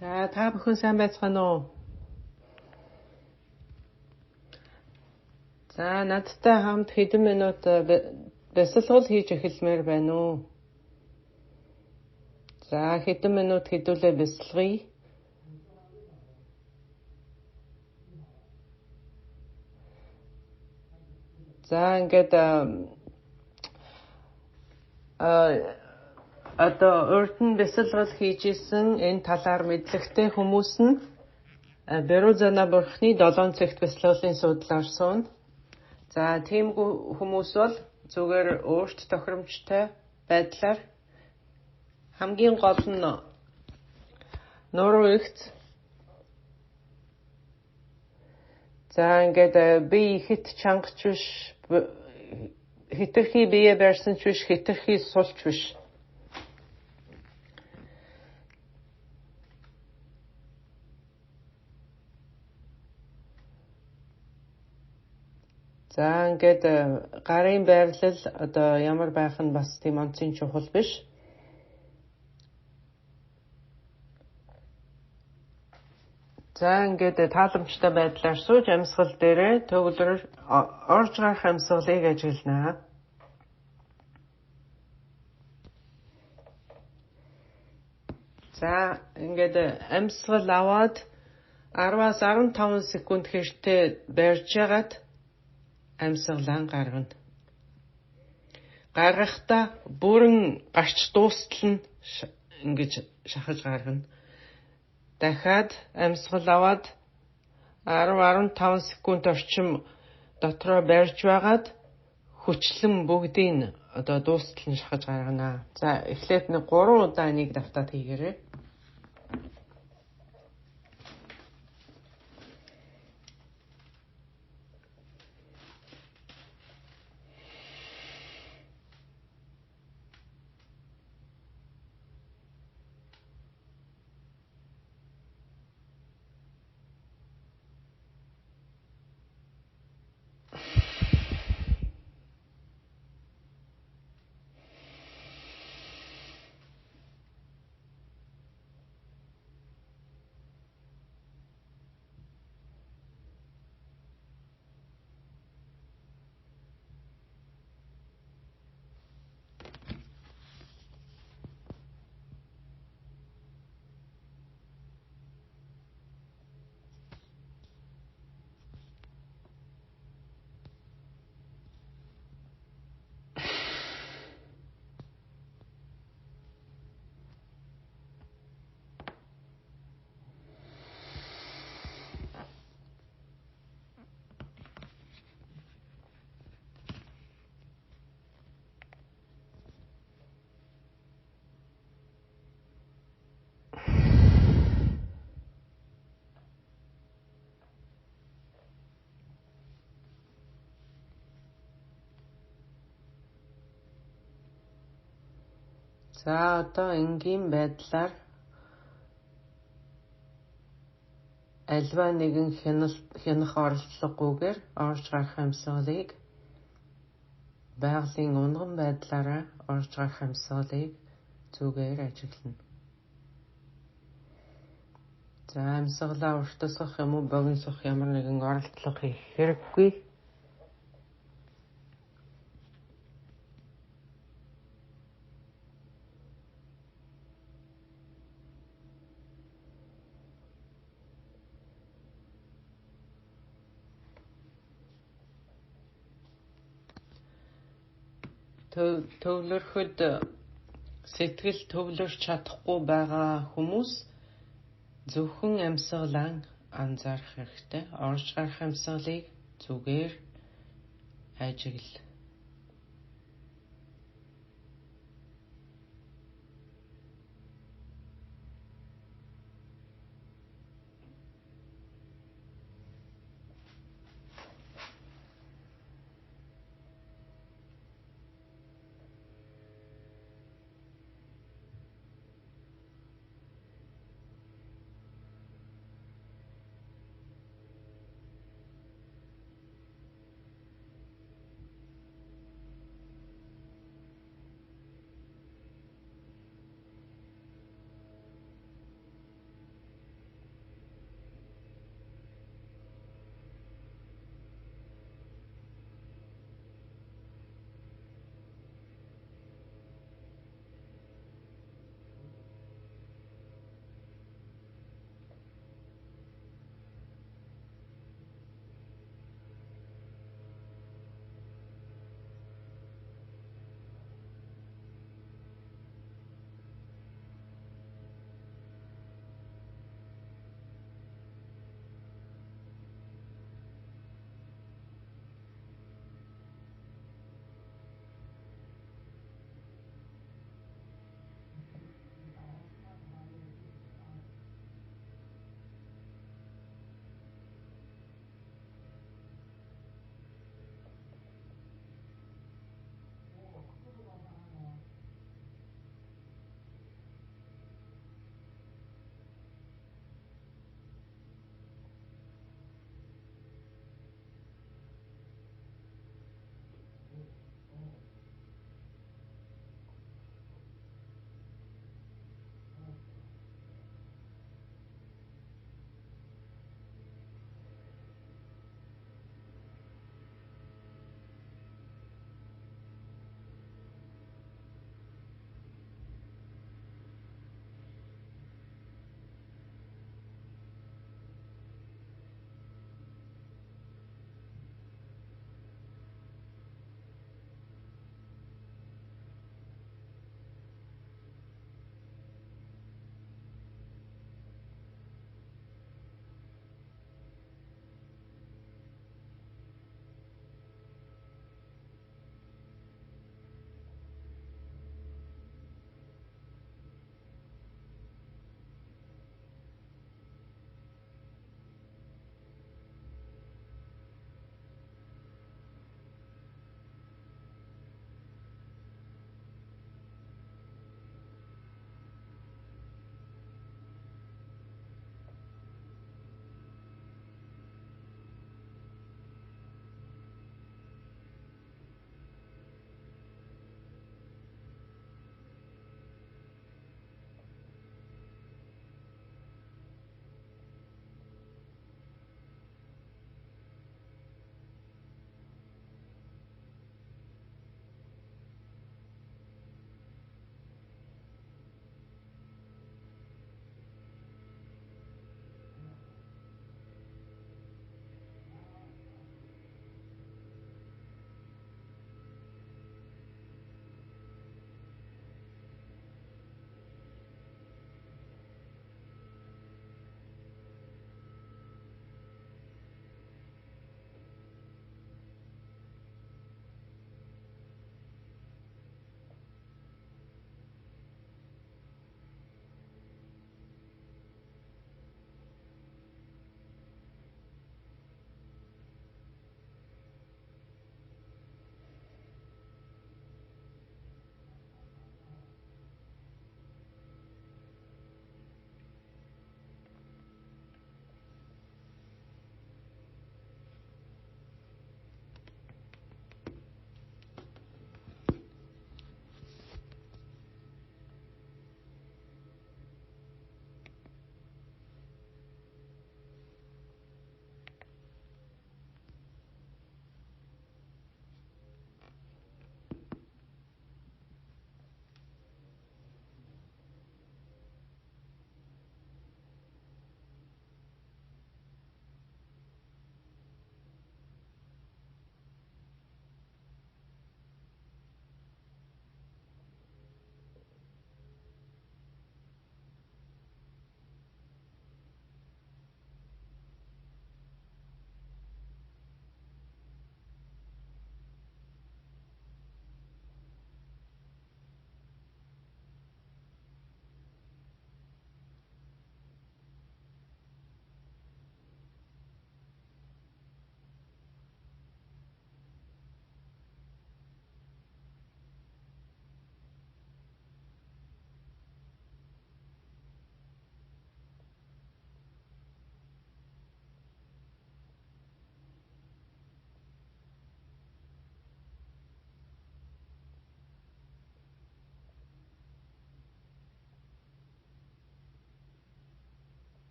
За та бүхэн сайн байцгаана уу? За надтай хамт хэдэн минут бясалгал хийж эхэлмээр байна уу? За хэдэн минут хэдүүлээ бясалгая. За ингээд одоо урд нь бясалгал хийж исэн энэ талаар мэдлэгтэй хүмүүс нь Берузана бурхны 7 цагт бясалгалын судлаар суuna. За тиймгүй хүмүүс бол зүгээр өөрт тохиромжтой байдлаар хамгийн гол нь нуруу ихц. За ингээд би хит чангаж биш, хитрхи бие барьсан ч биш, хитрхи сулч биш. За ингээд гарын байрлал одоо ямар байх нь бас тийм онцгийн чухал биш. За ингээд тааламжтай байдлаар сууж амьсгал дээрээ төгөлдөр орж гарах амьсгалыг ажиглана. За ингээд амьсгал аваад 10-аас 15 секунд хэртээ барьж ягаад амьсгалаа гаргана. Гаргахдаа бүрэн гарч дуустал нь ингэж шахаж гаргана. Дахиад амьсгал аваад 10-15 секунд орчим дотроо барьж байгаад хүчлэн бүгдийг одоо дуустал нь шахаж гаргана. За эхлээд 3 удаа энийг давтаад хийгээрэй. За одоо энгийн байдлаар альва нэгэн хянах оролдлогогүйгээр орж гарах амьсгалыг байгалийн унган байдлаараа орж гарах амьсгалыг зүгээр ажиглана. За амьсгалаа уртасгах юм уу богиносгох ямар нэгэн оролдлого хийх хэрэггүй. Төвлөрөхөд сэтгэл төвлөрч чадахгүй байгаа хүмүүс зөвхөн амьсгалаа анзаарах хэрэгтэй. Орж гарах амьсгалыг зүгээр ажигл.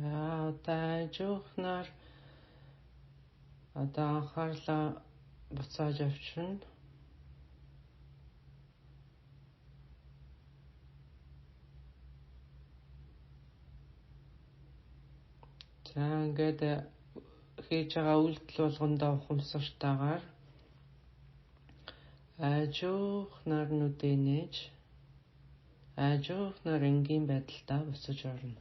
За одоо ажуухнаар одоо анхаарлаа буцааж авчирна. За ингээд хийж байгаа үйлдэл болгондоо ухамсартайгаар ажуухнаар нүдээ нээж ажуухнаар энгийн байдалтай буцаж орно.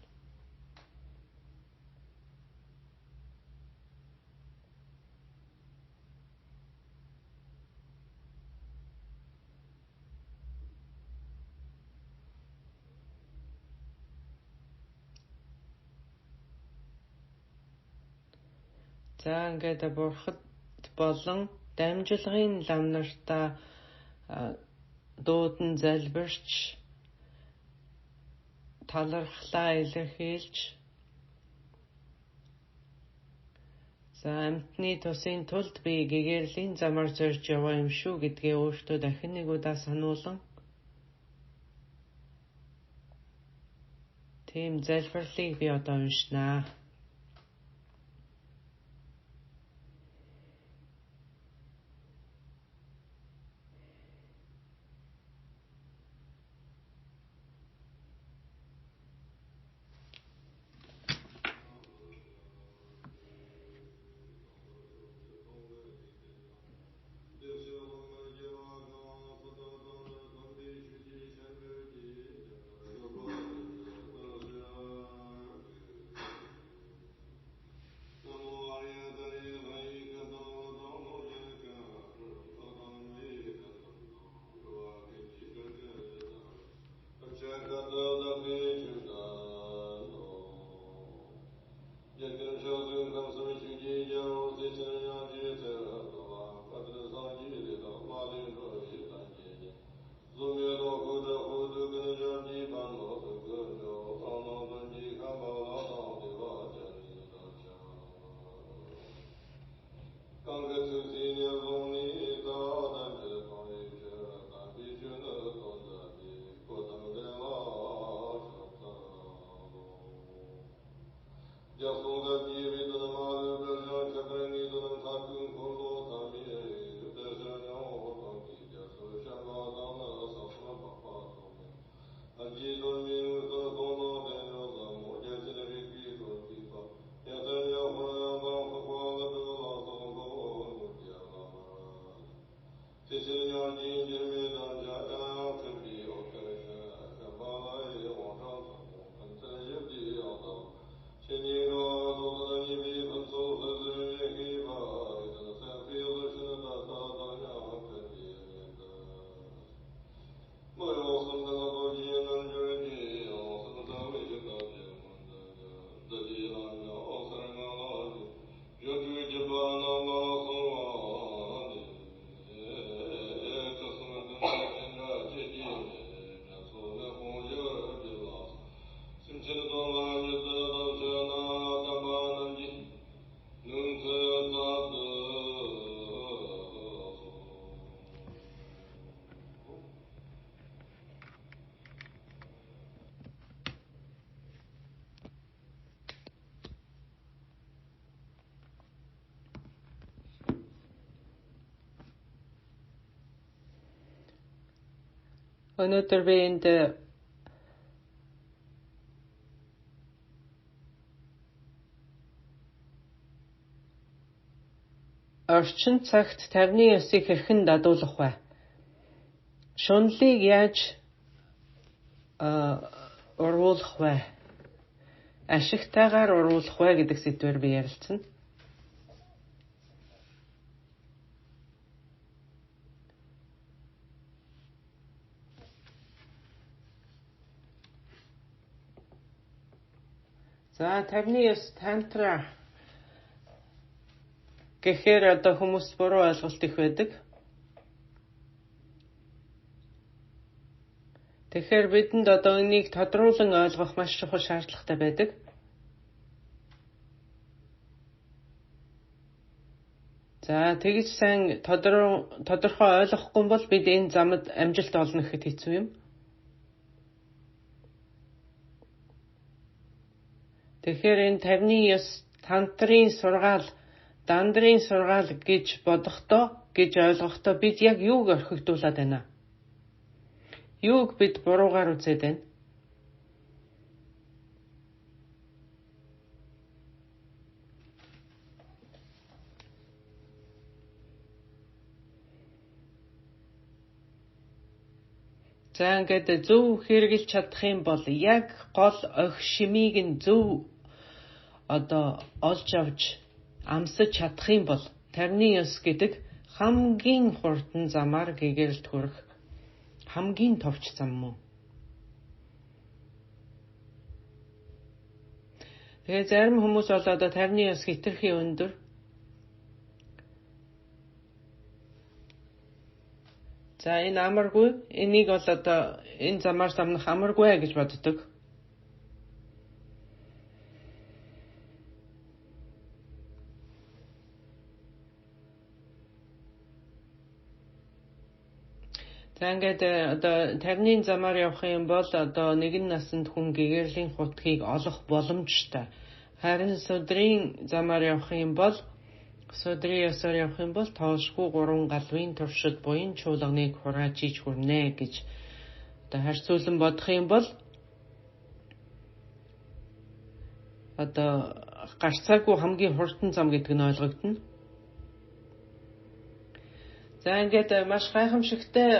За ингээд бурхад болон дамжлагын лам нартаа дуудан залбирч талархлаа илэрхийлж за амьтны тусын тулд би гэгэрлийн замаар зорж яваа юм шүү гэдгээ өөртөө дахин нэг удаа сануулan тийм залбирлыг би одоо уншнаа. Өнөөдөр би энд орчин цагт 59-ыг хэрхэн дадуулах вэ? Шунлыг яаж уруулах вэ? Ашигтайгаар уруулах вэ гэдэг сэдвээр би ярилцсан. За 59 тантра гэхээр одоо хүмүүс буруу ойлголт их байдаг. Тэгэхээр бидэнд одоо энийг тодруулан ойлгох маш чухал шаардлагатай байдаг. За тэгж сайн тодорхой ойлгохгүй бол бид энэ замд амжилт олно гэхэд хэцүү юм. Тэгэхээр энэ 59 тантрын сургаал, дандрын сургаал гэж бодохдоо, гэж ойлгохдоо бид яг юуг орхигдуулаад байна? Юуг бид буруугаар үзээд байна? За ингээд зөв хэрэгжилж чадах юм бол яг гол ох шимийг нь зөв олж авч амсаж чадах юм бол 59 гэдэг хамгийн хурдан замаар гэгэрэлд хүрэх хамгийн товч зам мөн. Тэгээ зарим хүмүүс бол 59 хэтэрхий өндөр. За энэ амаргүй, энийг бол энэ замаар самнах амаргүй гэж боддог. За ингээд 50-ны замаар явах юм бол нэгэн насанд хүн гэгэрлийн хутгийг олох боломжтой. Харин судрын замаар явах юм бол судрын ёсоор явах юм бол тоошгүй 3 галвын туршид буян чуулганыг хураачиж хүрнэ гэж харьцуулан бодох юм бол гарцаагүй хамгийн хурдан зам гэдэг нь ойлгогдно. За ингээд маш гайхамшигтай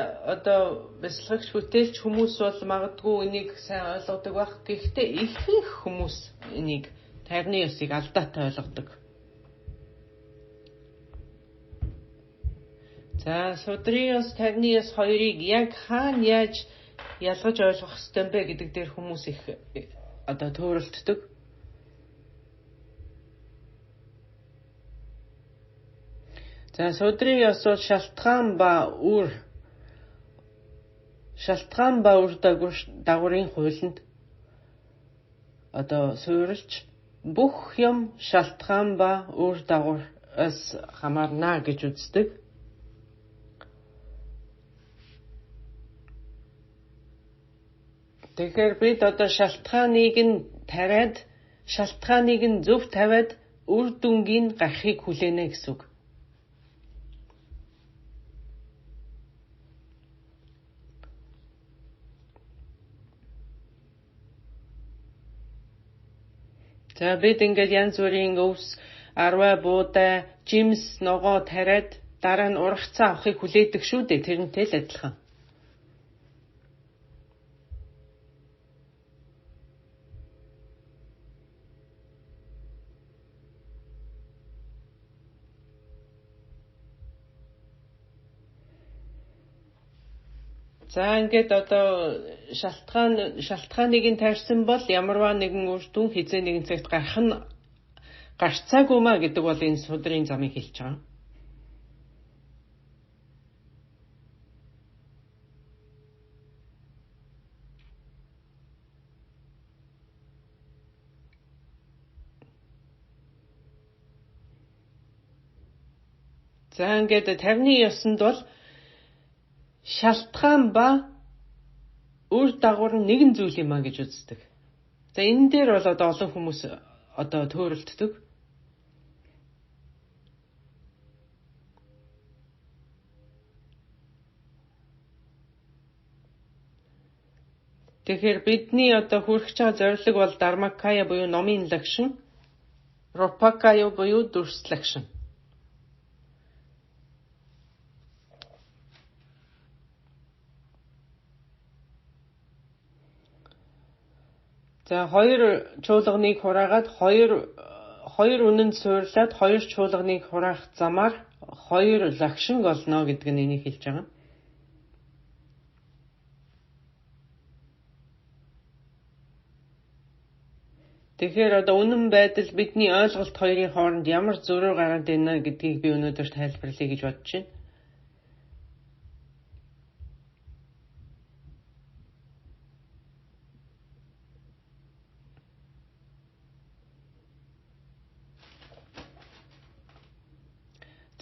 бясалгагч бүтээлч хүмүүс бол магадгүй энийг сайн ойлгодог байх. Гэхдээ ихэнх хүмүүс энийг 59-ыг алдаатай ойлгодог. За судрын ёс 59-2-ыг яг хаана яаж ялгаж ойлгох ёстой бэ гэдэг дээр хүмүүс их төөрөлддөг. За судрын ёс бол шалтгаан ба үр дагаврын хуулинд суурилж бүх юм шалтгаан ба үр дагавраас хамаарна гэж үздэг. Тэгэхээр бид шалтгааныг нь зөв тавиад үр дүнгийн гарахыг хүлээнэ гэсэн үг. За бид ингээд янз бүрийн өвс, арвай, буудай, жимс, ногоо тариад дараа нь ургацаа авахыг хүлээдэг шүү дээ. Тэрнтэй л адилхан. За ингээд шалтгааныг нь тарьсан бол ямарваа нэгэн үр дүн хизээ нэгэн цагт гарах нь гарцаагүй маа гэдэг бол энэ судрын замыг хэлж байгаа. За ингээд 50-ны ёсонд бол шалтгаан ба үр дагавар нь нэгэн зүйл юм а гэж үздэг. За энэ дээр бол олон хүмүүс төөрөлддөг. Тэгэхээр бидний хүрэх чагаа зорилго бол Dharmakaya буюу номын лагшин, Rupakaya буюу дүрс лагшин. За хоёр чуулганыг хураагаад хоёр үнэнд суурлаад хоёр чуулганыг хураах замаар хоёр лагшин олно гэдэг нь энийг хэлж байгаа. Тэгэхээр үнэн байдал бидний ойлголт хоёрын хооронд ямар зөрүү гараад байна гэдгийг би өнөөдөр тайлбарлая гэж бодож байна.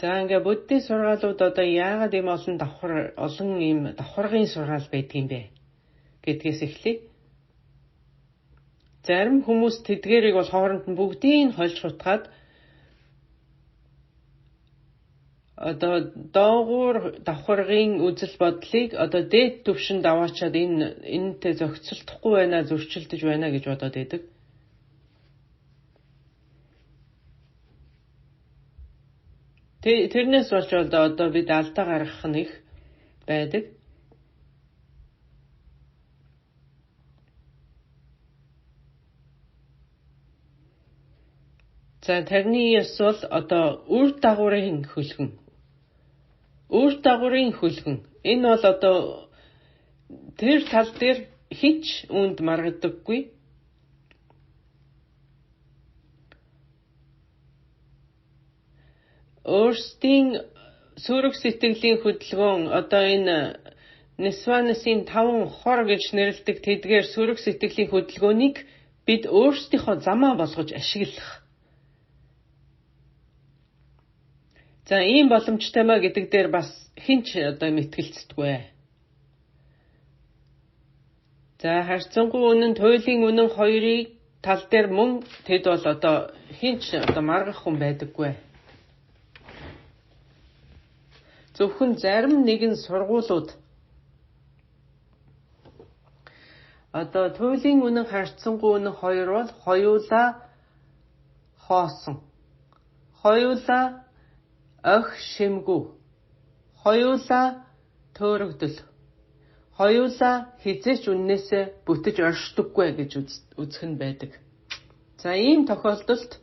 За ингээ буддийн сургаалууд яагаад ийм олон ийм давхаргын сургаал байдаг юм бэ гэдгээс эхлэе. зарим хүмүүс тэдгээрийг бол хооронд нь бүгдийг хольж шутгаад одоо доогуур давхаргын үзэл бодлыг одоо дээд түвшинд аваачаад энэтэй зохицолдохгүй байна, зөрчилдөж байна гэж бодоод байдаг. Тэрнээс болж одоо бид алдаа гаргах нь их байдаг. За тэрний ёс бол одоо үр дагаврын хөлгөн. Үр дагаврын хөлгөн. Энэ бол одоо тэр тал дээр хинч үүнд маргадаггүй. Өөрсдийн сөрөг сэтгэлийн хөдөлгөөн одоо энэ Нисванасын 5 хор гэж нэрлэдэг тэдгээр сөрөг сэтгэлийн хөдөлгөөнийг бид өөрсдийнхөө замаа болгож ашиглах. За ийм боломжтой маа гэдэг дээр бас хинч одоо мэтгэлцдэггүй. За харьцангуй үнэн туйлын үнэн хоёрыг тал дээр мөн тэд бол одоо хинч одоо маргах хүн байдаггүй. Зөвхөн зарим нэгэн сургуулиуд одоо туйлын үнэн харьцангуй үнэн хоёр бол хоёулаа хоосон. Хоёулаа ох шимгүү. Хоёулаа төөрөгдөл. Хоёулаа хизээч үннээсээ бүтэж оршдоггүй гэж үзэх нь байдаг. За ийм тохиолдолд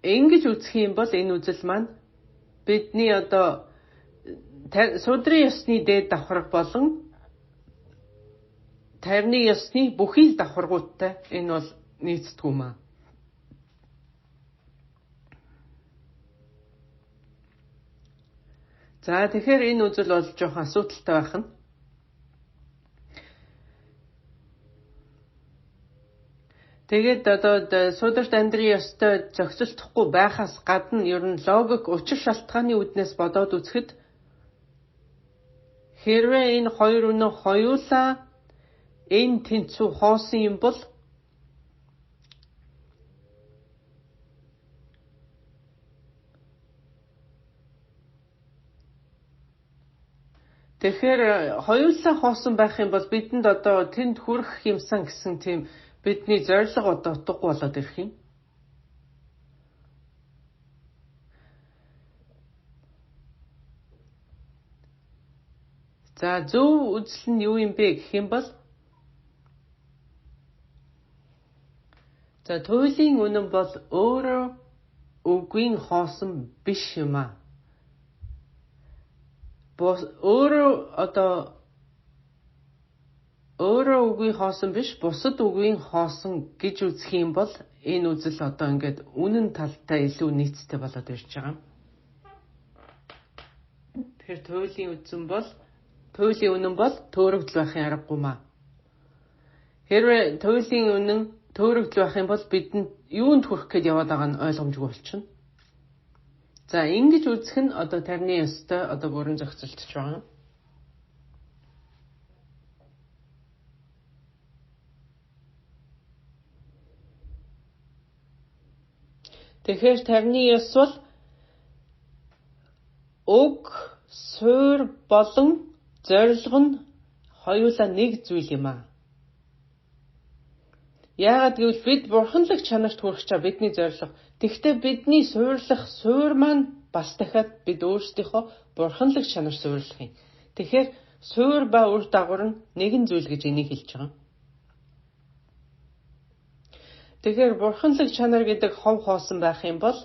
ингэж үзэх юм бол энэ үзэл маань бидний одоо судрын ёсны дээд давхарга болон тарны ёсны бүхий л давхаргуудтай энэ бол нийцдэг юм аа. За тэгэхээр энэ үзэл бол жоохон асуудалтай байх нь. Тэгээд одоо сударт амьдрын ёстой зохицолдохгүй байхаас гадна ер нь логик учир шалтгааны үүднээс бодоод үзэхэд хэрвээ энэ хоёр үнэн хоёулаа энэ тэнцүү хоосон юм бол тэгэхээр хоёулаа хоосон байх юм бол бидэнд одоо тэнд хүрэх юмсан гэсэн тийм бидний зорилго одоо утгагүй болоод ирэх юм. За зөв үзэл нь юу юм бэ гэх юм бол за туйлын үнэн бол өөрөө үгийн хоосон биш юм аа. Өөрөө үгийн хоосон биш, бусад үгийн хоосон гэж үзэх юм бол энэ үзэл одоо ингээд үнэн талтай илүү нийцтэй болоод ирж байгаа юм. Тэгэхээр туйлын үнэн бол төөрөгдөл байхын аргагүй маа. Хэрвээ туйлын үнэн төөрөгдөл байх юм бол бидэнд юунд хүрэх гээд яваад байгаа нь ойлгомжгүй болчихно. За ингэж үзэх нь одоо тарны ёстой одоо бүрэн зохицолтож байгаа. Тэгэхээр тарны ёс бол уг, суурь болон зорилго нь хоёулаа нэг зүйл юм аа. Яагаад гэвэл бид бурханлаг чанарт хүрэх чаа бидний зорилго. Тэгвэл бидний суурлах суур маань бас дахиад бид өөрсдийнхөө бурханлаг чанар суурлах юм. Тэгэхээр суур ба үр дагавар нь нэгэн зүйл гэж энийг хэлж байгаа. Тэгэхээр бурханлаг чанар гэдэг хов хоосон байх юм бол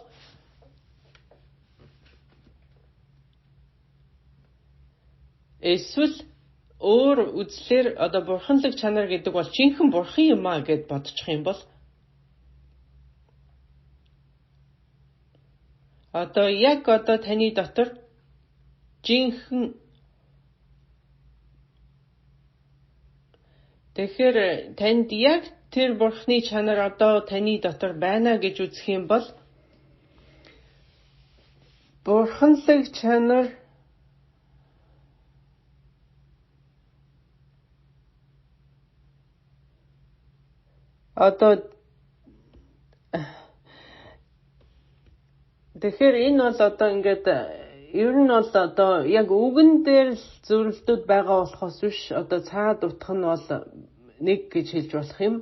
эсвэл өөр үзлэр одоо бурханлаг чанар гэдэг бол жинхэнэ бурхан юм аа гэд бодчих юм бол одоо яг одоо таны дотор жинхэнэ тэгэхээр танд яг тэр бурхны чанар одоо таны дотор байна гэж үзэх юм бол бурханлаг чанар Одоо тэгэхээр энэ бол одоо ингээд ер нь бол одоо яг үгэн дээр л зөвлөлтүүд байгаа болохоос биш одоо цаад утга нь бол нэг гэж хэлж болох юм.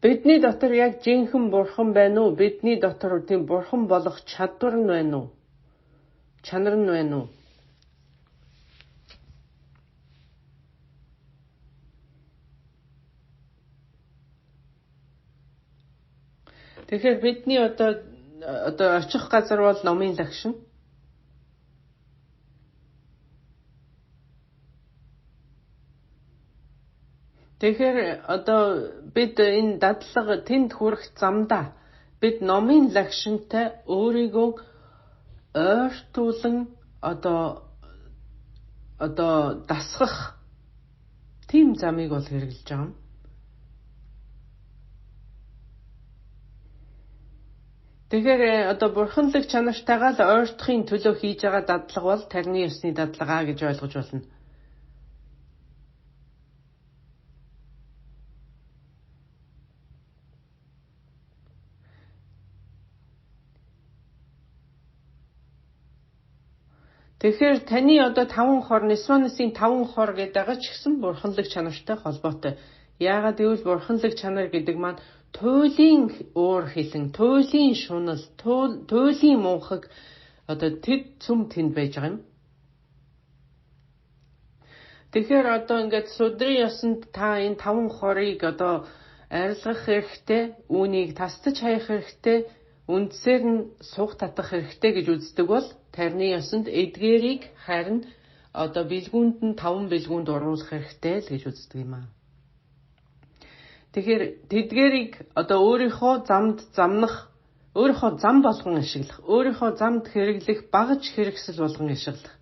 Бидний дотор яг жинхэнэ бурхан байна уу? Бидний дотор тийм бурхан болох чадвар нь байна уу? Чанар нь байна уу? Тэгэхээр бидний одоо очих газар бол номын лагшин. Тэгэхээр одоо бид энэ дадлага тэнд хүрэх замдаа бид номын лагшинтай өөрийгөө ойртуулан одоо дасгах тийм замыг бол хэрэглэж байгаа юм. Тэгэхээр одоо бурханлаг чанартайгаа л ойртохын төлөө хийж байгаа дадлага бол тарины ёсны дадлага гэж ойлгож болно. Тэгэхээр таны одоо 5 хор Нисванысын 5 хор гэдэг байгаа ч гэсэн бурханлаг чанартай холбоотой. Яагаад гэвэл бурханлаг чанар гэдэг маань туйлын уур хилэн, туйлын шунал, туйлын мунхаг одоо тэд цөм тэнд байж байгаа юм. Тэгэхээр одоо ингээд судрын ёсонд та энэ 5 хорыг одоо арилгах хэрэгтэй, үүнийг тасдаж хаях хэрэгтэй, үндсээр нь сух татах хэрэгтэй гэж үздэг бол тарины ёсонд эдгээрийг харин одоо бэлгүүнд нь 5 бэлгүүнд оруулах хэрэгтэй л гэж үздэг юм аа. Тэгэхээр тэдгээрийг одоо өөрийнхөө замд замнах, өөрийнхөө зам болгон ашиглах, өөрийнхөө замд хэрэглэх багаж хэрэгсэл болгон ашиглах.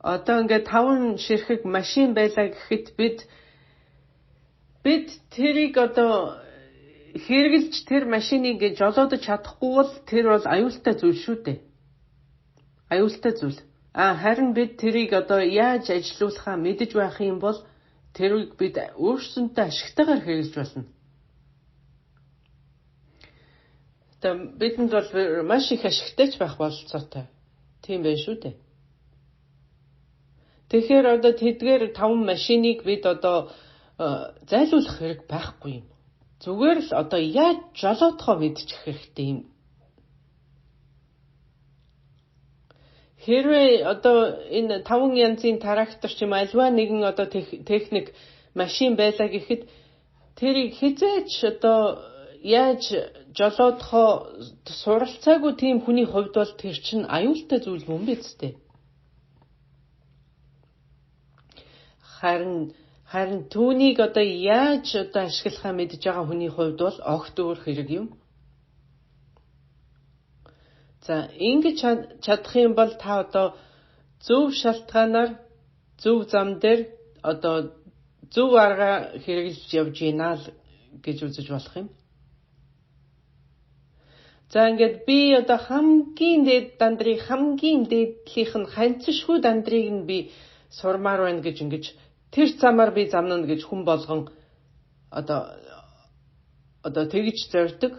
Одоо ингээд 5 ширхэг машин байлаа гэхэд бид тэрийг одоо хэрэглэж тэр машиныг жолоодож чадахгүй бол тэр бол аюултай зүйл шүү дээ. Аюултай зүйл. Харин бид тэрийг одоо яаж ажилуулахаа мэдэж байх юм бол тэрийг бид өөрсөнтэй ашигтайгаар хэрэглэж болно. Одоо бидэнд бол маш их ашигтай ч байх бололцоотой. Тийм байх шүү дээ. Тэгэхээр одоо тэдгээр 5 машиныг бид одоо зайлуулах хэрэг байхгүй юм. Зүгээр л одоо яаж жолоодохоо мэдчих хэрэгтэй юм. Хэрвээ одоо энэ 5 янзын трактор ч юм альва нэгэн одоо техник машин байлаа гэхэд тэрийг хизээч одоо яаж жолоодохоо суралцаагүй тийм хүний хувьд бол тэр чинь аюултай зүйл юм биз дээ. Харин түүнийг одоо яаж одоо ашиглахаа мэдж байгаа хүний хувьд бол огт өөр хэрэг юм. За ингэж чадах юм бол та одоо зөв шалтгаанаар зөв зам дээр одоо зөв арга хэрэглэж явж гинэ л гэж үзэж болох юм. За ингээд би одоо хамгийн дээд дандрыг хамгийн дээдлийнх нь ханцшгүй дандрыг нь би сурмаар байна гэж ингэж тэр замаар би замнана гэж хүн болгон одоо тэгж зорддог.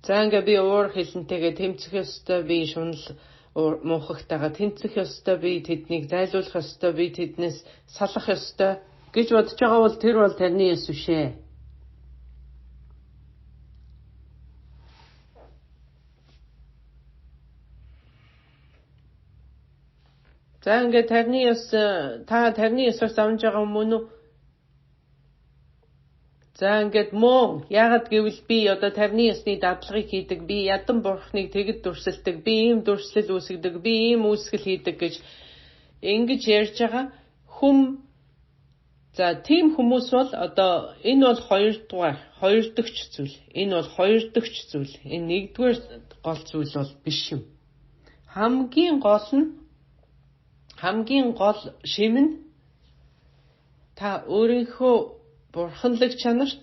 За ингээ би уур хилэнтэйгээ тэмцэх ёстой, би шунал муухагтайгаа тэмцэх ёстой, би тэднийг зайлуулах ёстой, би тэднээс салах ёстой гэж бодож байгаа бол тэр бол тарины ёс биш ээ. За ингээ тарины ёс та тарины ёсоор замж байгаа юм уу? За ингээд муу яагаад гэвэл би одоо тарины ёсны дадлагыг хийдэг, би ядан бурхныг тэгэд дүрсэлдэг, би ийм дүрслэл үүсгдэг, би ийм үүсгэл хийдэг гэж ингэж ярьж байгаа хүм. За тийм хүмүүс бол одоо энэ бол хоёр дахь зүйл. Энэ бол хоёр дахь зүйл. Энэ нэгдүгээр гол зүйл бол биш юм. Хамгийн гол шим нь та өөрийнхөө бурханлаг чанарт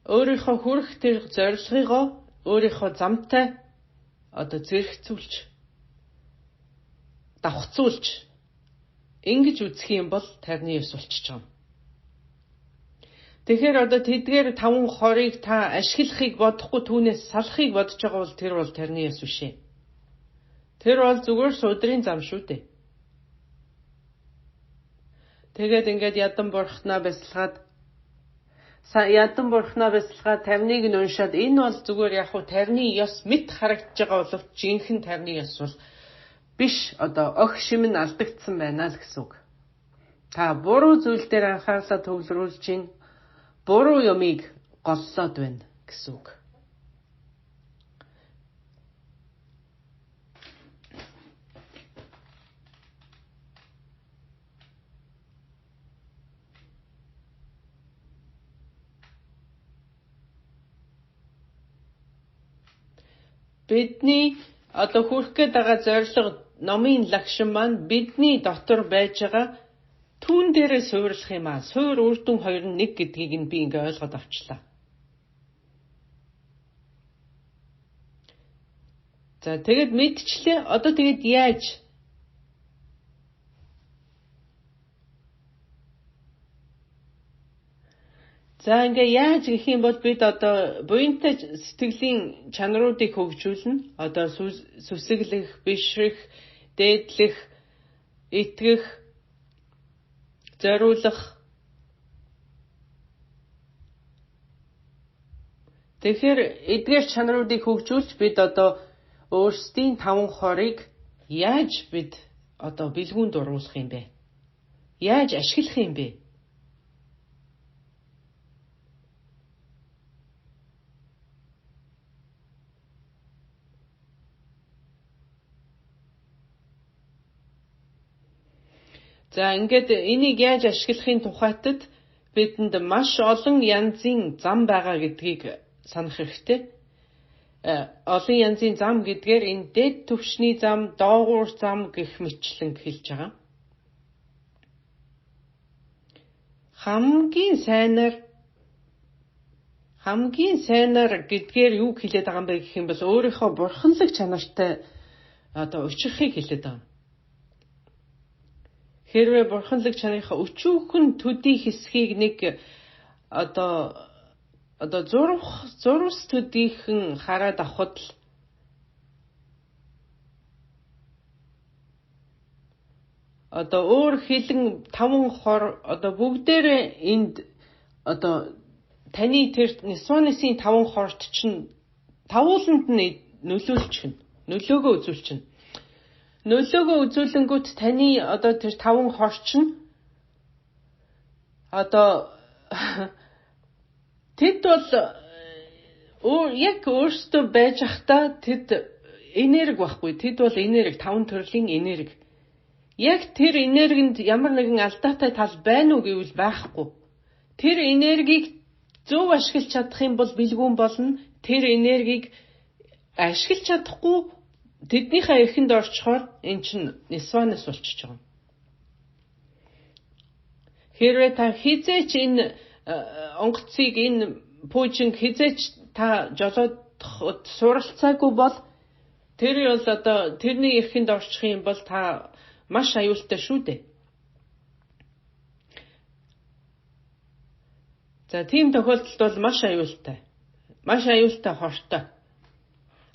өөрийнхөө хүрэх тэр зорилгыг өөрийнхөө замтай зэрэгцүүлж давхцуулж ингэж үзэх юм бол тарны ёс болчихж байгаа. Тэгэхээр тэдгээр 5-20-ыг та ашиглахыг бодохгүй түүнээс салахыг бодож байгаа бол тэр бол тарны ёс биш ээ. Тэр бол зүгээр судрын зам шүү дээ. Тэгээд ингээд ядан бурхнаа бясалгаад 50-ыг нь уншаад энэ бол зүгээр тарны ёс мэт харагдаж байгаа боловч жинхэнэ тарны ёс бол биш ох шим нь алдагдсан байна л гэсэн үг. Та буруу зүйл дээр анхаарлаа төвлөрүүлж чинь буруу юмыг голлоод байна гэсэн үг. Бидний хүрэх гээд байгаа зорилго номын лагшин маань бидний дотор байж байгаа түүн дээрээ суйрлах юм аа. Суур үрдүн хоёр нь нэг гэдгийг нь би ингээ ойлгоод авчлаа. За тэгэд мэдчлээ. Тэгэд яаж? За ингээ яаж гэх юм бол бид буянтай сэтгэлийн чанаруудыг хөгжүүлнэ. Сүсэглэх, бишрэх, дээдлэх, итгэх, зориулах. Тэгэхээр эдгээр чанаруудыг хөгжүүлж бид өөрсдийн 5-20-ыг яаж бид бэлгүүнд оруулах юм бэ? Яаж ашиглах юм бэ? За ингээд энийг яаж ашиглахын тухайтад бидэнд маш олон янзын зам байгаа гэдгийг санах хэрэгтэй. Олон янзын зам гэдгээр энэ дэд түвшний зам, доогуур зам гэх мэтлэн хэлж байгаа. Хамгийн сайнаар гэдгээр юу хэлээд байгаа юм бэ гэх юм бол өөрийнхөө бурханлаг чанартай учрахыг хэлээд байгаа. Хэрвээ бурханлаг чанарынхаа өчүүхэн төдий хэсгийг нэг зурвас төдийхэн хараад авахд л өөр хилэн 5-20 бүгдээрээ энд таны тэр нисванысын 5-20-т чинь тавууланд нь нөлөөгөө үзүүлчихнэ. Нөлөөгөө үзүүлэнгүүт таны тэр 5-20 чинь тэд бол яг өөрсдөө байж ахта тэд энерги байхгүй. Тэд бол энерги, 5 төрлийн энерги. Яг тэр энергинд ямар нэгэн алдаатай тал байна уу гэвэл байхгүй. Тэр энергийг зөв ашиглаж чадах юм бол бэлгүүн болно. Тэр энергийг ашиглаж чадахгүй тэднийхээ эхэнд орчхоор эн чинь нисванас болчихж байгаа. Хэрвээ та хизээч энэ онгоцыг энэ пуужинг хизээч та жолоодоход суралцаагүй бол тэр бол тэрний эхэнд орчих юм бол та маш аюултай шүү дээ. За тийм тохиолдолд бол маш аюултай хортой.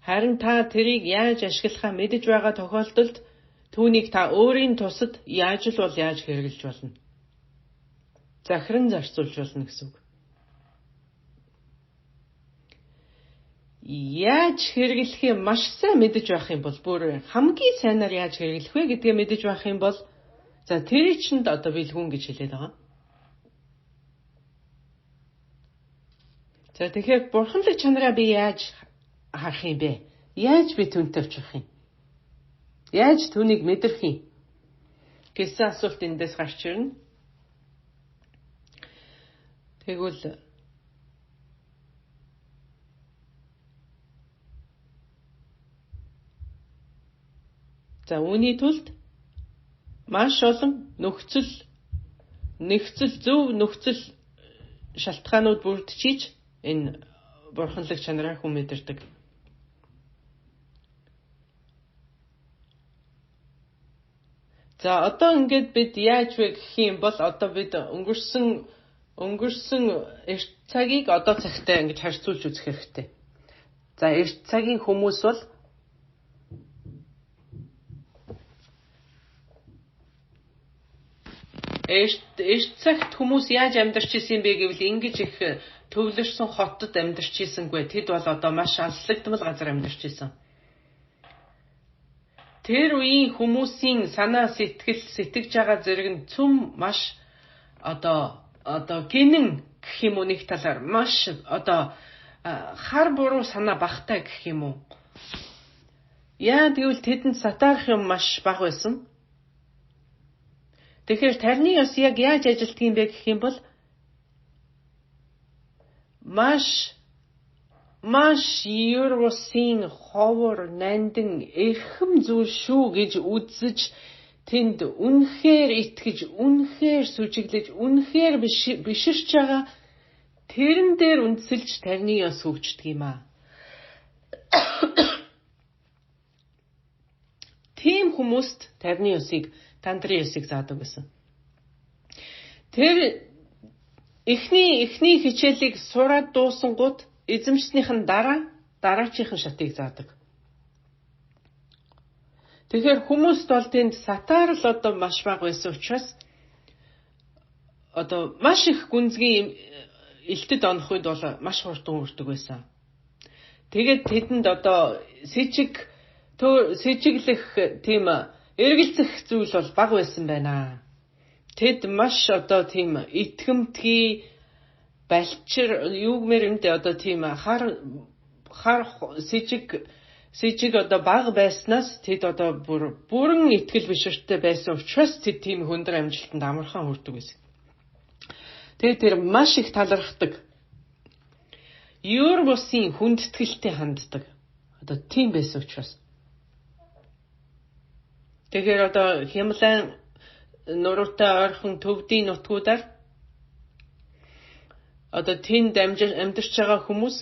Харин та тэрийг яаж ашиглахаа мэдэж байгаа тохиолдолд түүнийг та өөрийн тусад яаж хэрэглэж болно. Захиран зарцуулж болно гэсэн үг. Яаж хэрэглэхээ маш сайн мэдэж байх юм бол бүр хамгийн сайнаар яаж хэрэглэх вэ гэдгээ мэдэж байх юм бол тэрий чинд бэлгүүн гэж хэлээд байгаа. За тэгэхээр бурханлаг чанараа би яаж харах юм бэ? Яаж би түүнтэй очих юм? Яаж түүнийг мэдрэх юм? Гэсэн асуулт эндээс гарч ирнэ. Тэгвэл За үүний тулд маш олон зөв нөхцөл шалтгаанууд бүрдчиж энэ бурханлаг чанараа хүн мэдэрдэг. За одоо ингээд бид яаж вэ гэх юм бол одоо бид өнгөрсөн эрт цагийг одоо цагтай ингэж харьцуулж үзэх хэрэгтэй. За эрт цагийн хүмүүс бол эрт цагт хүмүүс яаж амьдарч исэн бэ гэвэл ингэж их төвлөрсөн хотод амьдарч ийсэнгүй. Тэд бол одоо маш алслагдмал газар амьдарч ийсэн. Тэр үеийн хүмүүсийн санаа сэтгэж байгаа зэрэг нь цөм маш одоо гинэн гэх юм уу, нэг талаар маш одоо хар буруу санаа багтай гэх юм уу. Яа гэвэл тэдэнд сатаарах юм маш бага байсан. Тэгэхээр тарны ёс яг яаж ажилтдаг юм бэ гэх юм бол маш Евросын ховор нандин эрхэм зүйл шүү гэж үзэж тэнд үнэхээр итгэж, үнэхээр сүжиглэж, үнэхээр биширч байгаа тэрэн дээр үндсэлж тарны ёс хөгждөг юм аа. Тийм хүмүүст тарны ёсыг, тантрын ёсыг заадаг гэсэн. Тэр эхний хичээлийг сураад дуусангууд эзэмшснийх нь дараачихын шатыг заадаг. Тэгэхээр хүмүүст бол тэнд сатаар л одоо маш бага байсан учраас одоо маш их гүнзгий элтэд онох үед бол маш хурдан үрдэг байсан. Тэгээд тэдэнд одоо сэжиглэх тийм эргэлзэх зүйл бол бага байсан байна. Тэд маш одоо тийм итгэмтгий балчир юугмэр юмдээ одоо тийм хар сэжиг одоо бага байснаас тэд одоо бүрэн итгэл биширтэй байсан учраас тэд тийм хөндөр амжилтанд амархан хүрдэг байсан. Тэгээд тэр маш их талархдаг. Юурбусын хүндэтгэлтэй ханддаг. Одоо тийм байсан учраас. Тэгэхээр одоо Хямлан нуруутай ойрхон төвдийн нутгуудаар одоо тэнд амьдарч байгаа хүмүүс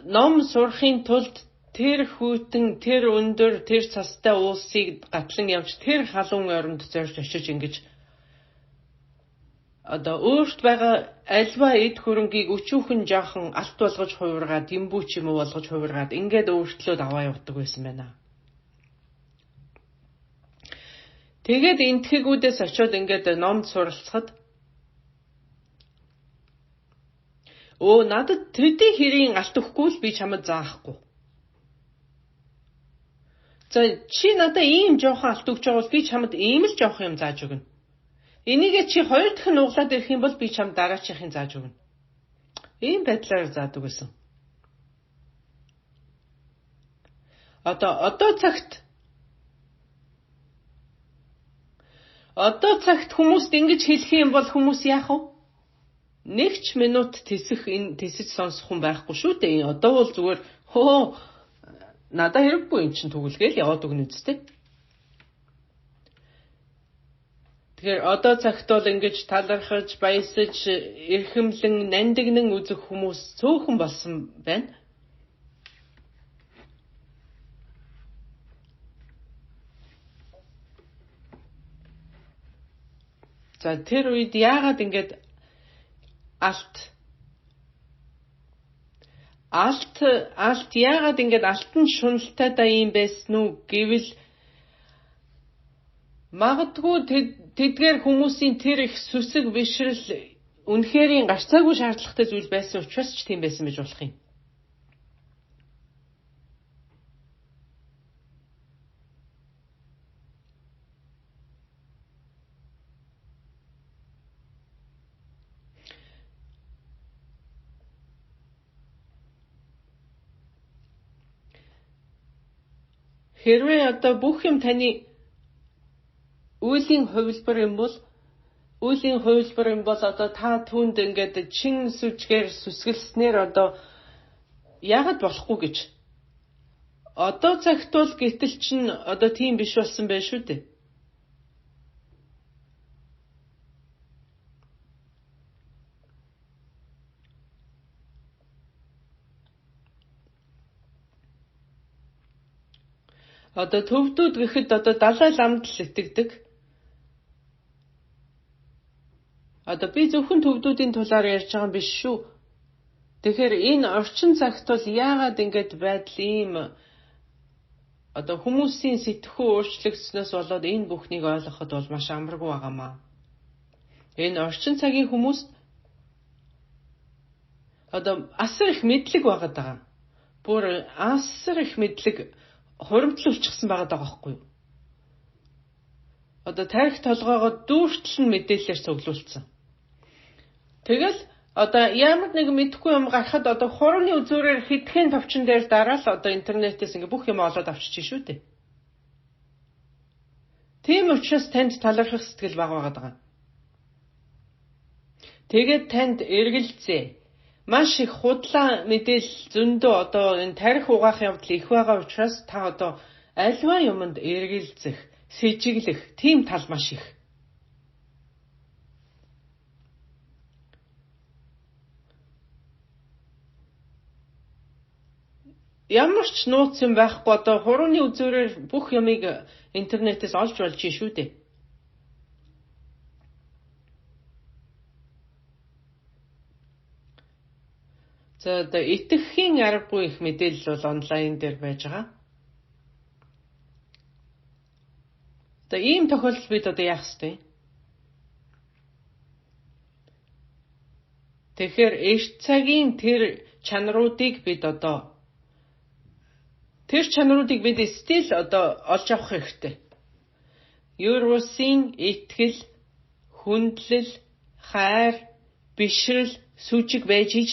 ном сурахын тулд тэр хүйтэн, тэр өндөр, тэр цастай уулсыг гатлан явж тэр халуун оронд зорж очиж ингэж одоо өөрт байгаа альва эд хөрөнгийг өчүүхэн жаахан алт болгож хувиргаад, гимбүү ч юм уу болгож хувиргаад ингээд өөртлөөд аваа явдаг байсан байна. Тэгээд энтхэгүүдээс очиод ингээд номд суралцахад надад төдий хэрийн алт өгөхгүй л би чамд заахгүй. За чи надад ийм жоохон алт өгч байгаа бол би чамд ийм л жоох юм зааж өгнө. Энийгээ чи хоёр дахин углаад ирэх юм бол би чамд дараачихын зааж өгнө. Ийм байдлаар заадаг байсан. Одоо цагт хүмүүст ингэж хэлэх юм бол хүмүүс яах вэ? Нэг ч минут тэсэж сонсох хүн байхгүй шүү дээ. Одоо бол зүгээр надад хэрэггүй эн чинь түгэлгээл яваад өгнө үстэй. Тэгэхээр одоо цагт бол ингэж талархаж, баясаж, эрхэмлэн, нандинан үзэх хүмүүс цөөхөн болсон байна. За тэр үед яагаад ингэж алт яагаад ингэж алтан шуналтай да юм байсан уу гэвэл магадгүй тэдгээр хүмүүсийн тэр их сүсэг бишрэл үнэхэрийн гарцаагүй шаардлагатай зүйл байсан учраас ч тийм байсан гэж болох юм. Хэрвээ одоо бүх юм таны үеийн хувилбар юм бол одоо та түүнд ингээд чин сүжгээр сүсгэлснээр одоо яагаад болохгүй гэж Одоо цагт бол гэтэл чинь одоо тийм биш болсон байх шүү дээ. Одоо төвдүүд гэхэд одоо Далай ламд л итгэдэг. Одоо би зөвхөн төвдүүдийн талаар ярьж байгаа юм биш шүү. Тэгэхээр энэ орчин цагт бол яагаад ингэж байдал ийм одоо хүмүүсийн сэтгхүү өөрчлөгдснөөс болоод энэ бүхнийг ойлгоход бол маш амаргүй байгаамаа. Энэ орчин цагийн хүмүүст одоо асар их мэдлэг байгаад байгаа. Бүр асар их мэдлэг хуримтлуулчихсан байгаад байгаа байхгүй юу? Одоо тарих толгоогоо дүүртэл нь мэдээлэлээр цуглуулсан. Тэгэл одоо ямар нэг мэдэхгүй юм гарахад одоо хурууны үзүүрээр хэдхэн товчон дээр дараал одоо интернетээс ингээ бүх юм олоод авчиж шүү дээ. Тийм учраас танд талархах сэтгэл байгаад байгаа. Тэгээд танд эргэлзээ. Маш их худлаа мэдээлэл зөндөө одоо энэ тарих угаах явдал их байгаа учраас та одоо альва юмд эргэлзэх, сэжиглэх тийм тал маш их. Ямар ч нууц юм байхгүй одоо хурууны үзүүрээр бүх юмыг интернетээс олж болж шүү дээ. За одоо итгэхийн аргагүй их мэдээлэл бол онлайн дээр байж байгаа. Одоо ийм тохиолдолд бид одоо яах ёстой? Тэгэхээр эрт цагийн тэр чанаруудыг бид стил одоо олж авах хэрэгтэй. Юурусын итгэл, хүндлэл, хайр, бишрэл, сүжиг байж иж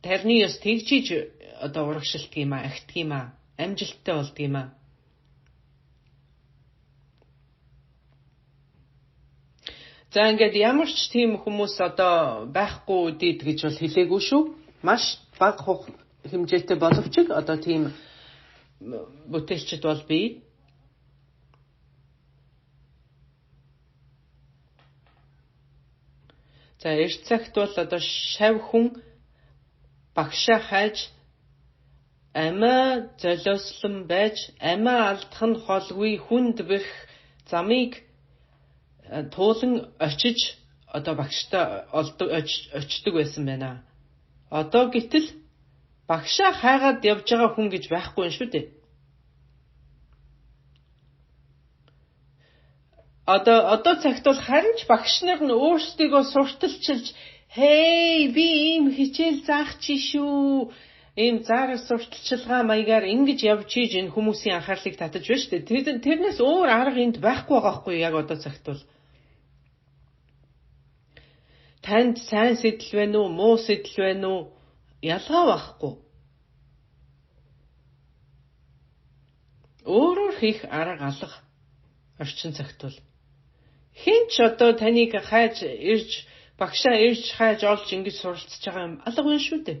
тарны ёс тэгжиж одоо урагшилт юм аа, ахт юм аа, амжилттай болд юм аа. За ингээд ямар ч тийм хүмүүс одоо байхгүй дийд гэж бол хэлээгүй шүү. Маш бага хэмжээтэй боловч одоо тийм бүтээлчд бол бий. За эрт цагт бол одоо шав хүн багшаа хайж амиа золиослон байж амиа алдах нь холгүй хүнд бэх замыг туулан очиж одоо багштай очдөг байсан байна. Одоо гэтэл багшаа хайгаад явж байгаа хүн гэж байхгүй юм шүү дээ. Одоо цагт бол харин ч багш нар нь өөрсдийгөө сурталчилж хей би ийм хичээл заах чи шүү. Ийм зар сурталчилгаа маягаар ингэж явж ийж энэ хүмүүсийн анхаарлыг татаж байна шүү дээ. Тэрнээс өөр арга энд байхгүй байгаа хгүй яг одоо цагт бол. Танд сайн сэтэл байна уу, муу сэтэл байна уу? Ялгаа байхгүй. Өөрөөр хийх арга алга орчин цагт бол. Хин ч одоо таныг хайж ирж багшаа ирж хайж олж ингэж суралцж байгаа юм алга байна шүү дээ.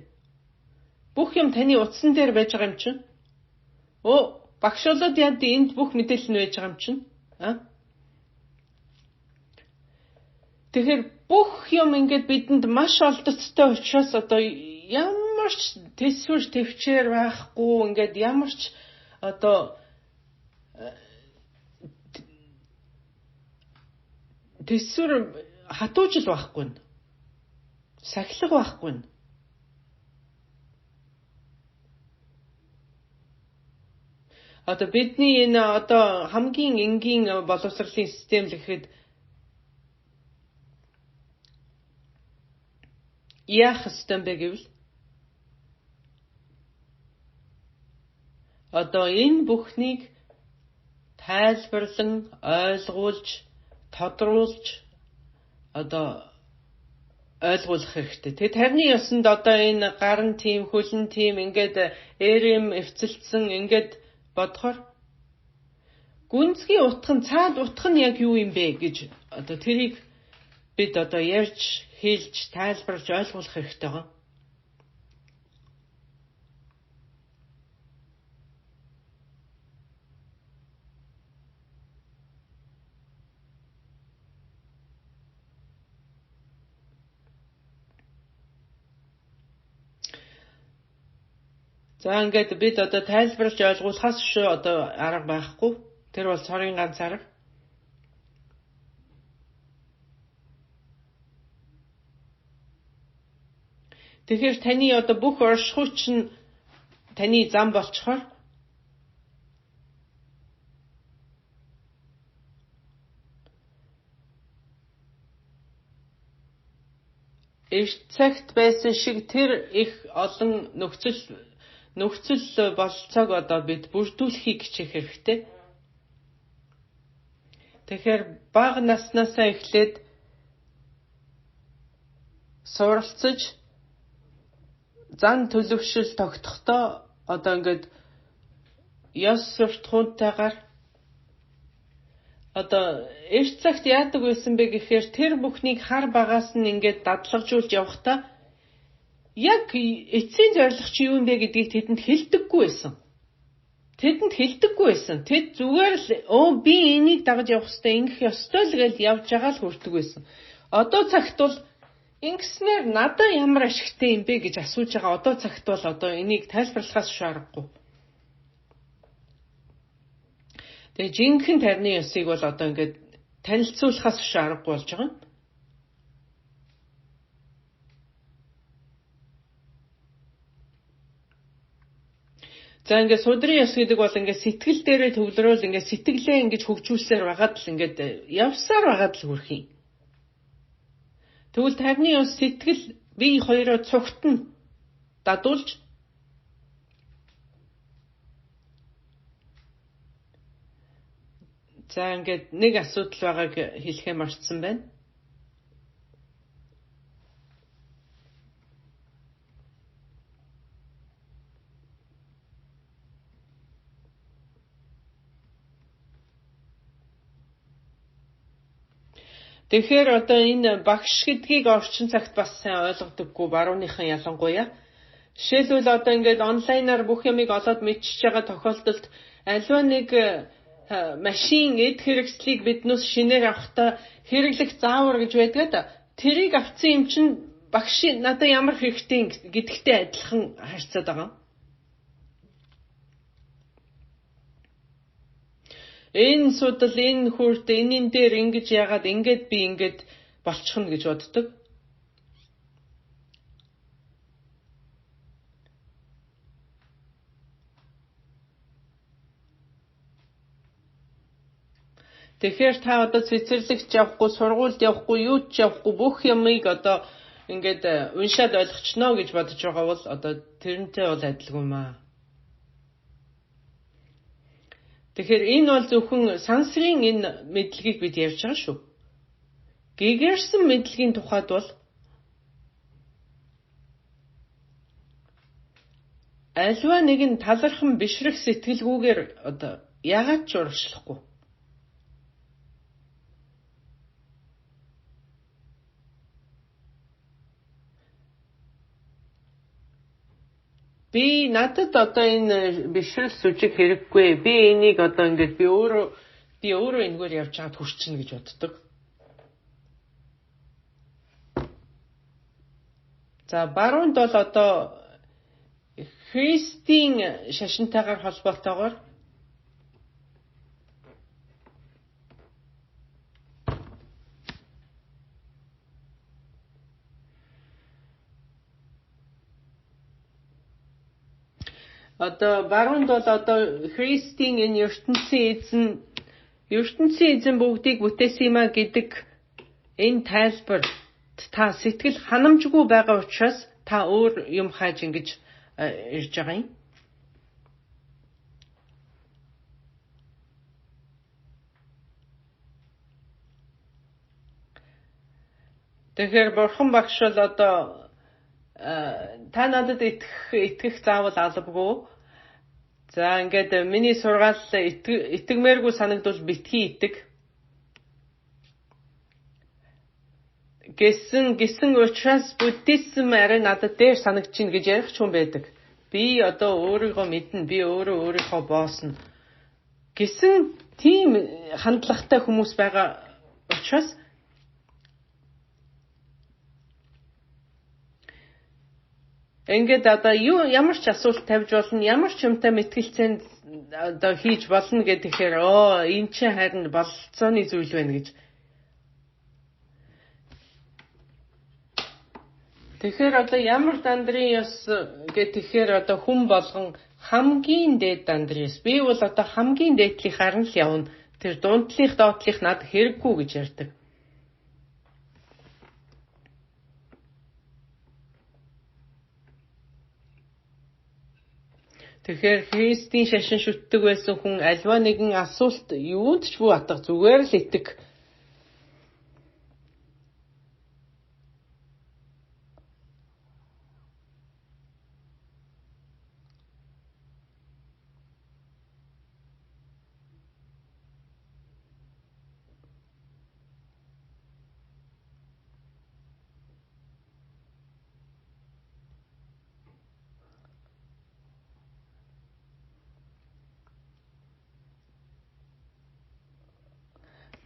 Бүх юм таны утсан дээр байж байгаа юм чинь. Багш болоод яд энд бүх мэдээлэл нь байж байгаа юм чинь. Тэгэхээр бүх юм ингээд бидэнд маш олдоцтой учраас одоо ямар ч төсвөр төвчээр байхгүй ингээд ямар ч одоо төсвөр хатуужил байхгүй. Сахилга байхгүй. Одоо бидний энэ одоо хамгийн энгийн боловсролын систем л гэхэд яах ёстой бэ гэвэл одоо энэ бүхнийг тайлбарлан ойлгуулж тодруулж одоо ойлгуулах хэрэгтэй. Тэгээд тарны ёсонд одоо энэ гарын тим, хөлн тим ингээд эрэм эвцэлсэн ингээд бодохоор гүнзгий утга нь цаад утга нь яг юу юм бэ гэж одоо тэрийг бид одоо ярьж, хэлж, тайлбарлаж ойлгуулах хэрэгтэй байгаа. За ингээд бид одоо тайлбарлаж ойлгуулахаас шүү одоо арга байхгүй. Тэр бол цорын ганц арга. Тэгэхээр таны одоо бүх оршихуйч нь таны зам болчихоор эрт цагт байсан шиг тэр их олон нөхцөл болцоог одоо бид бүрдүүлэхийг хичээх хэрэгтэй. Тэгэхээр бага наснаасаа эхлээд суралцаж зан төлөвшил тогтохдоо одоо ингээд ёс суртахуунтайгаар одоо эрт цагт яадаг байсан бэ гэхээр тэр бүхнийг хар багаас нь ингээд дадлагжуулж явахдаа яг эцсийн зорилго чи юу юм бэ гэдгийг тэдэнд хэлдэггүй байсан. Тэд зүгээр л би энийг дагаж явах хэрэгтэй, ингэх ёстой л гэж явж байгаа л хүрдэг байсан. Одоо цагт бол ингэснээр надад ямар ашигтай юм бэ гэж асууж байгаа. Одоо цагт бол одоо энийг тайлбарлахаас шаарахгүй. Тэгээ жинхэнэ тарны ёсыг бол одоо ингээд танилцуулахаас шаарахгүй болж байгаа. За ингээд судрын ёс гэдэг бол ингээд сэтгэл дээрээ төвлөрөөл ингээд сэтгэлээ ингэж хөгжүүлсээр байгаад л ингээд явсаар байгаад л хүрх юм. Тэгвэл тарны ёс сэтгэл бие хоёроо цугтна дадуулж за ингээд нэг асуудал байгааг хэлэхээ марцсан байна. Тэгэхээр одоо энэ багш гэдгийг орчин цагт бас сайн ойлгодоггүй барууныхан ялангуяа. Жишээлбэл одоо ингээд онлайнаар бүх юмыг олоод мэдчихэж байгаа тохиолдолд аливаа нэг машин эд хэрэгслийг биднээс шинээр авахдаа хэрэглэх заавар гэж байдаг да. Тэрийг авсан юм чинь багш надад ямар хэрэгтэй гэдэгтэй адилхан харьцаад байгаа. Энэ судал энэ хүрт энийн дээр ингэж яагаад ингээд би ингээд болчихно гэж боддог. Тэгэхээр та одоо цэцэрлэгч явахгүй, сургуульд явахгүй, юуч явахгүй бүх юмыг одоо ингээд уншаад ойлгочноо гэж бодож байгаа бол одоо тэрнтэй бол адилгүй маа. Тэгэхээр энэ бол зөвхөн сансрын энэ мэдлэгийг бид ярьж байгаа шүү. Гэгэрсэн мэдлэгийн тухайд бол альва нэг нь талархан бишрэх сэтгэлгүйгээр одоо яагаад ч урагшлахгүй. Би надад одоо энэ бишрэл сүжиг хэрэггүй. Би энийг одоо ингээд би өөрөө энэгээр явж чад хүрчнэ гэж боддог. За баруунд бол одоо Христийн шашинтайгаар холбоотойгоор одоо баруунд бол одоо Христийн энэ ертөнцийн эзэн бүгдийг бүтээсэн юм а гэдэг энэ тайлбар та сэтгэл ханамжгүй байгаа учраас та өөр юм хааж ингэж ирж байгаа юм. Тэгэхээр бурхан багш бол одоо та надад итгэх заавал албагүй. За ингээд миний сургаал итгэмээргүй санагдвал битгий итэг. Гэсэн учраас буддизм арай надад дээр санагдчихна гэж ярих ч хүн байдаг. Би одоо өөрийгөө мэднэ, би өөрийнхөө боосно. Гэсэн тийм хандлагатай хүмүүс байгаа учраас Ингээд одоо ямар ч асуулт тавьж болно, ямар ч юмтай мэтгэлцээнд одоо хийж болно гэхээр энэ чинь харин бололцооны зүйл байна гэж. Тэгэхээр одоо ямар дандрын ёс гэхээр одоо хүн болгон хамгийн дээд дандрын ёс. Би бол одоо хамгийн дээдлийнхаар нь л явна. Тэр дундлих доотлих над хэрэггүй гэж ярьдаг. Тэгэхээр Христийн шашин шүтдэг байсан хүн альва нэгэн асуулт юунд ч бүү атга зүгээр л итэг.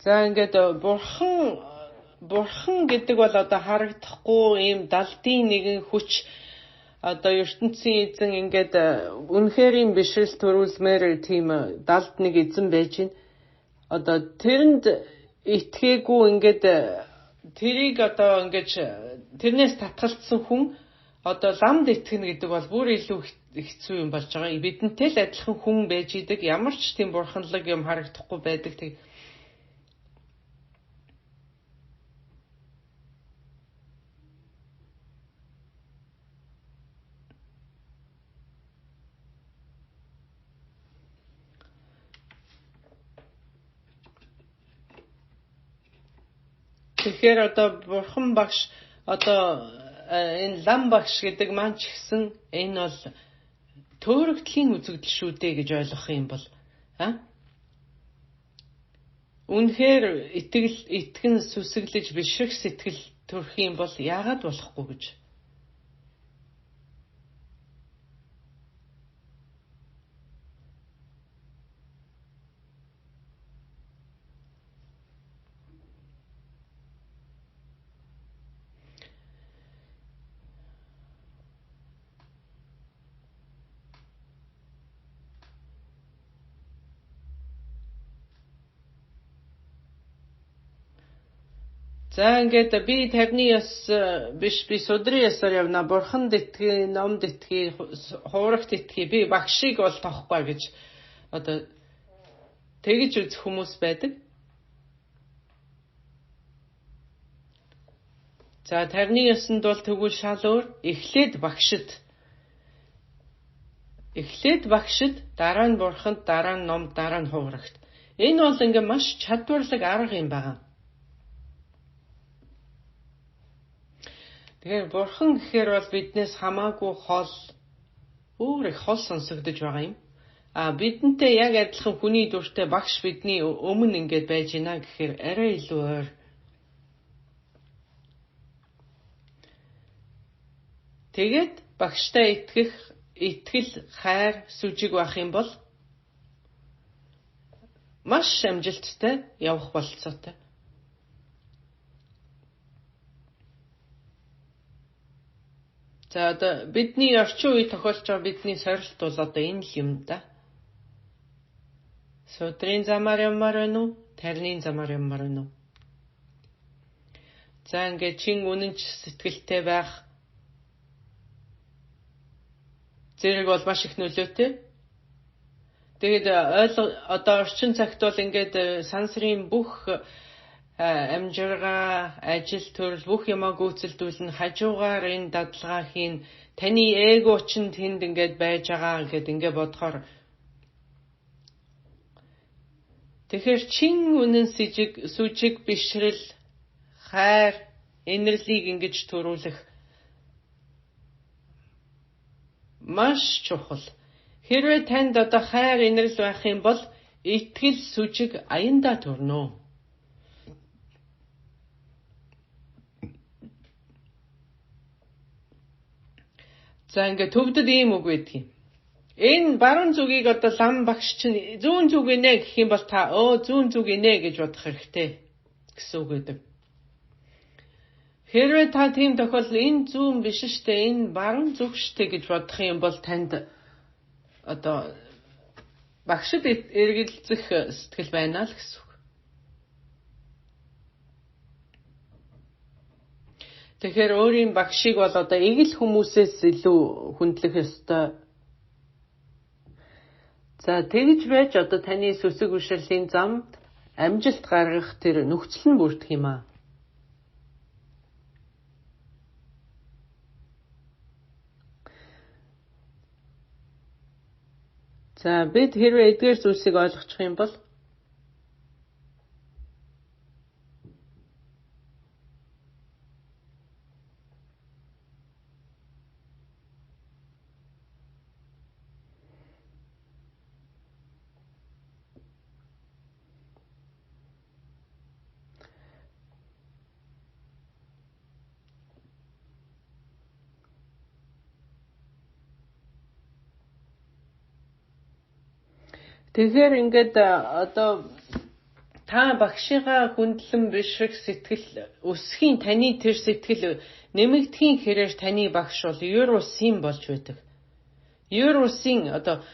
За ингээд бурхан гэдэг бол одоо харагдахгүй ийм далдын нэгэн хүч одоо ертөнцийн эзэн ингээд үнэхээр юм бишрэл төрүүлмээр тийм далд нэг эзэн байж гин. Одоо тэрэнд итгээгүй ингээд тэрийг одоо ингээд тэрнээс татгалцсан хүн одоо ламд итгэнэ гэдэг бол бүр илүү хэцүү юм болж байгаа. Бидэнтэй л адилхан хүн байж идэг. Ямар ч тийм бурханлаг юм харагдахгүй байдаг. Тэгэхээр одоо бурхан багш одоо энэ лам багш гэдэг маань ч гэсэн энэ бол төөрөгдлийн үзэгдэл шүү дээ гэж ойлгох юм бол үнэхээр итгэн сүсэглэж бишрэх сэтгэл төрөх юм бол яагаад болохгүй гэж. За ингээд би тавны ёс биш би судрын ёсоор явна. Бурханд итгэе, номд итгэе, хуурагт итгэе. Би багшийг бол тоохгүй гэж одоо тэгж үзэх хүмүүс байдаг. За тавны ёсонд бол тэгвэл шал өөр. Эхлээд багшид, дараа нь бурханд, дараа нь номд, дараа нь хуурагт. Энэ бол ингээ маш чадварлаг арга юм байна. Тэгэхээр бурхан гэхээр бол биднээс хамаагүй өөр их хол сонсогдож байгаа юм. Бидэнтэй яг адилхан хүний дүртэй багш бидний өмнө ингээд байж байна гэхээр арай илүү ойр. Тэгээд багштай итгэл, хайр, сүжиг байх юм бол маш амжилттай явах болцоотой. За одоо бидний орчин үе тохиолж байгаа бидний сорилт бол одоо энэ л юм да. Судрын замаар явмаар байна уу? Тарны замаар явмаар байна уу? За ингээд чин үнэнч сэтгэлтэй байх зэрэг бол маш их нөлөөтэй. Тэгээд одоо орчин цагт бол ингээд сансрын бүх амжиргаа, ажил төрөл бүх юмаа гүйцэлдүүлэн хажуугаар энэ дадлагаа хийн таны эго чинь тэнд ингээд байж байгаа гэд ингээд бодохоор тэгэхээр чин үнэн сүжиг бишрэл хайр энерлиг ингэж төрүүлэх маш чухал. Хэрвээ танд одоо хайр энерги байх юм бол итгэл сүжиг аяндаа төрнө. За ингээд төвдөд ийм үг байдгийг. Энэ баруун зүгийг одоо лам багш чинь зүүн зүг инэ гэх юм бол та зүүн зүг инэ гэж бодох хэрэгтэй гэсэн үг гэдэг. Хэрвээ та тийм тохиолдолд энэ зүүн биш штэ, энэ баруун зүг штэ гэж бодох юм бол танд одоо багшд эргэлзэх сэтгэл байна л гэсэн үг. Тэгэхээр өөрийн багшийг бол одоо эгэл хүмүүсээс илүү хүндлэх ёстой. За тэгж байж одоо таны сүсэг үшрлийн замд амжилт гаргах тэр нөхцөл нь бүрдэх юм аа. За бид хэрвээ эдгээр зүйлсийг ойлгочих юм бол тэгэхээр ингээд одоо та багшигаа хүндлэн бишрэх сэтгэл өсөхийн таны тэр сэтгэл нэмэгдэхийн хэрээр таны багш бол ер усын болж байдаг. Ер усын одоо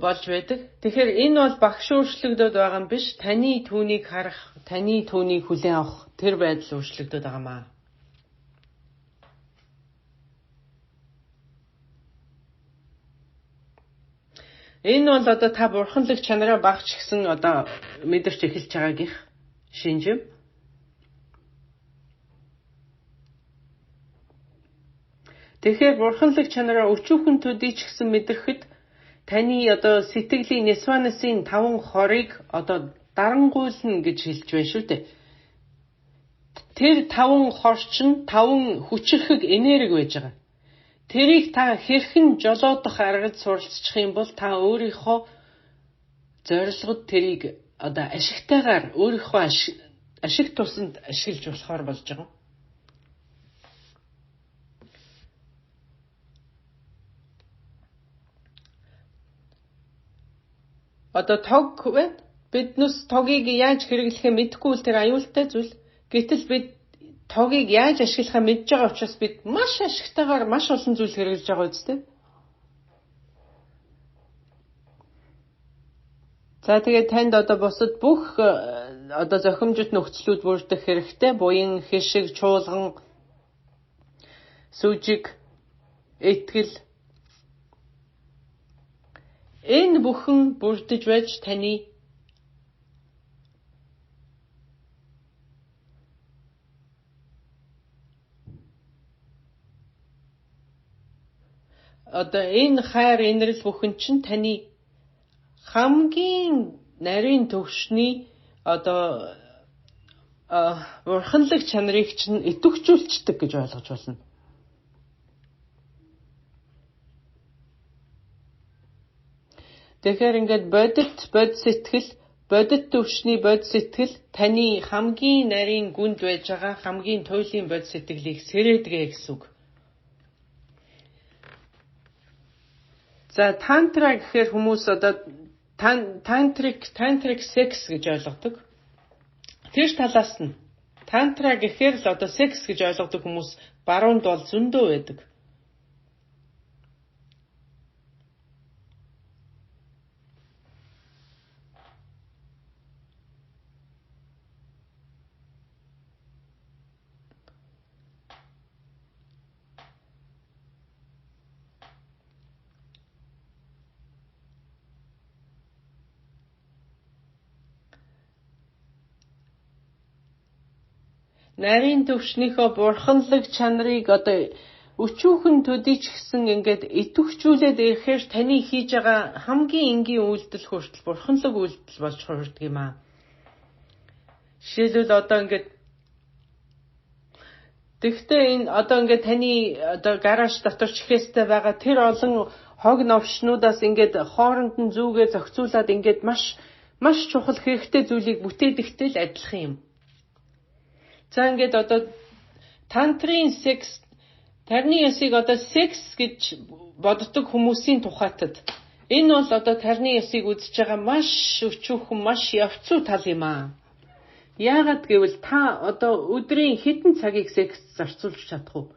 болж байдаг. Тэгэхээр энэ бол багш өөрчлөгдөд байгаа юм биш, таны түүнийг харах, таны түүнийг хүлээн авах тэр байдал өөрчлөгдөд байгаа маа. Энэ бол одоо та бурханлаг чанараа багч гэсэн одоо мэдэрч эхэлж байгаагийнх шинжим. Тэгэхээр бурханлаг чанараа өчүүхэн төдийч гэсэн мэдрэхэд таны одоо сэтгэлийн нисванасын 5 хорыг одоо дарангуйлна гэж хэлж байна шүү дээ. Тэр 5 хор чинь 5 хүчрхэг энерги байж байгаа. Тэрийг та хэрхэн жолоодох аргад суралцчих юм бол та өөрийнхөө зорилгод тэрийг одоо ашигтайгаар өөрийнхөө ашиг тусанд ашиглаж болохоор болж байгаа. Одоо тог байна. Биднес тогийг яаж хэрэглэхээ мэдэхгүй л тэр аюултай зүйл. Гэтэл бид тогийг яаж ашиглахаа мэдж байгаа учраас бид маш ашигтайгаар маш олон зүйл хэрэглэж байгаа үстэй. За тэгээд танд одоо бусад бүх одоо зохимжит нөхцлүүд бүрдэх хэрэгтэй. Буян, хишиг, чуулган, сүжиг, итгэл энэ бүхэн бүрдэж байж таны одоо энэ хайр инрэл бүхэн чинь таны хамгийн нарийн төвшний одоо бурханлаг чанарыг чинь идэвхжүүлчихдэг гэж ойлгож байна. Тэгэхээр ингээд бод сэтгэл, бодит төвшний бод сэтгэл таны хамгийн нарийн гүнд байж байгаа хамгийн туйлын бод сэтгэлийг сэрээдгээ гэсэн үг. За тантра гэхээр хүмүүс одоо тантрик секс гэж ойлгодог. Тэр талаас нь тантра гэхээр л одоо секс гэж ойлгодог хүмүүс баруунд бол зөндөө байдаг. Нарийн төвшнийхөө бурханлаг чанарыг одоо өчүүхэн төдийч гэсэн ингээд идэвхжүүлээд ирэхээр таны хийж байгаа хамгийн энгийн үйлдэл хүртэл бурханлаг үйлдэл болж хувирдаг юм аа. Жишээлбэл одоо ингээд тэгвэл энэ одоо ингээд таны одоо гараж дотор чихээстэй байгаа тэр олон хог новшнуудаас ингээд хооронд нь зүүгээ зохицуулаад ингээд маш чухал хэрэгтэй зүйлийг бүтээдэгтэй л адилхан юм. За ингээд одоо тантрын секс тарны ёсыг одоо секс гэж боддог хүмүүсийн тухайтад энэ бол одоо тарны ёсыг үзэж байгаа маш өчүүхэн маш явцуу тал юм аа. Яагаад гэвэл та одоо өдрийн хэдэн цагийг секс зарцуулж чадах вэ?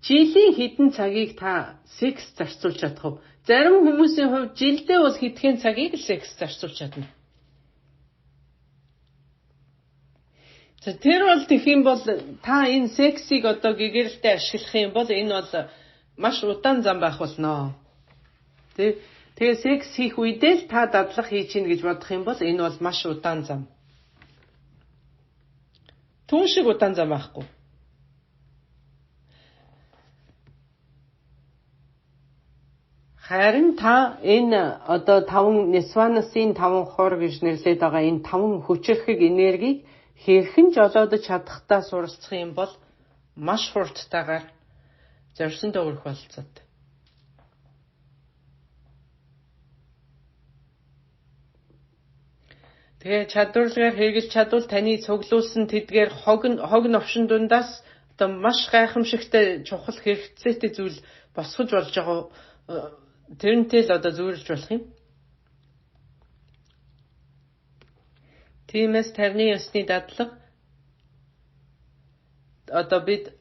Жилийн хэдэн цагийг та секс зарцуулж чадах вэ? Зарим хүмүүсийн хувьд жилдээ бол хэдхэн цагийг л секс зарцуулж чадна. Тэр бол тэгэх юм бол та энэ сексийг одоо гэгэрэлтэй ашиглах юм бол энэ бол маш удаан зам байх болно. Тэгээ секс хийх үедээ л та дадлага хийж гин гэж бодох юм бол энэ бол маш удаан зам. Түн шиг удаан зам байхгүй. Харин та энэ одоо 5 Нисванасын 5 хор гэж нэрлэдэг байгаа энэ 5 хүчирхэг энергийг хэрхэн жолоодож чадахтаа суралцах юм бол маш хурдтайгаар зорьсондоо хүрэх болцоод. Тэгээ чадварлагаар хэрэгжилж чадвал таны цуглуулсан тэдгээр хог новшин дундаас одоо маш гайхамшигтай чухал хэрэгцээтэй зүйл босгож болж байгаа тэрнтэй л одоо зүйрлж болох юм. Тиймээс тарны ёсны дадлага одоо бид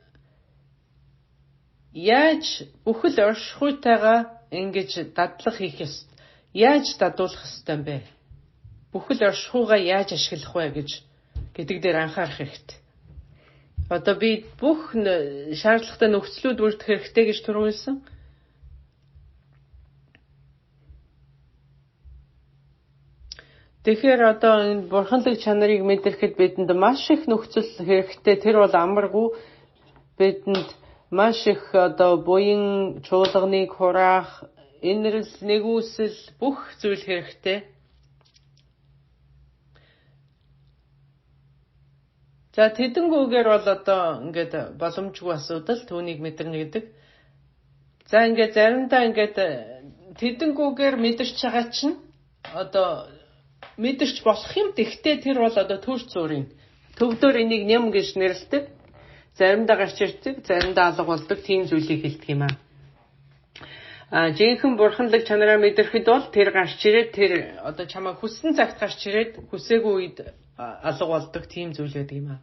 яаж бүхэл оршихуйтайгаа ингэж дадлага хийх ёстой. Яаж дадуулах ёстой юм бэ? Бүхэл оршихуйгаа яаж ашиглах вэ гэдэг дээр анхаарах хэрэгтэй. Одоо би бүх шаардлагатай нөхцлүүд бүрдэх хэрэгтэй гэж тургуулсан. Тэгэхээр одоо энэ бурханлаг чанарыг мэдрэхэд бидэнд маш их нөхцөл хэрэгтэй. Тэр бол амаргүй бидэнд маш их одоо буян чуулганыг хураах, инэрл нэгүсэл бүх зүйл хэрэгтэй. За тэдэнгүүгээр бол одоо ингээд боломжгүй асуудал түүнийг мэдэрнэ гэдэг. За ингээд заримдаа ингээд тэдэнгүүгээр мэдэрч байгаа чинь одоо мэдэрч болох юм. Тэгтээ тэр бол одоо төрч зургийн. Төвдөр энийг нэм гэж нэрлэдэг. Заримдаа гарч ирдэг, заримдаа алга болдог тийм зүйлийг хэлдэг юм аа. Жинхэнэ бурханлаг чанараа мэдрэхэд бол тэр гарч ирээд тэр одоо чамаа хүссэн цагт гарч ирээд хүсээгүй үед алга болдог тийм зүйл байдаг юм аа.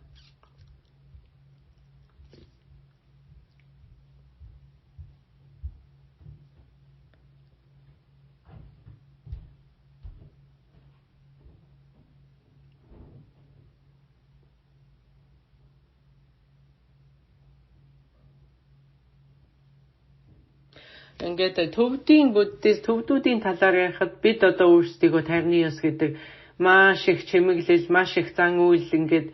Ингээд төвдүүдийн талаар ярихад бид одоо өөрсдийгөө тарны ёс гэдэг маш их чимэглэл, маш их зан үйл ингээд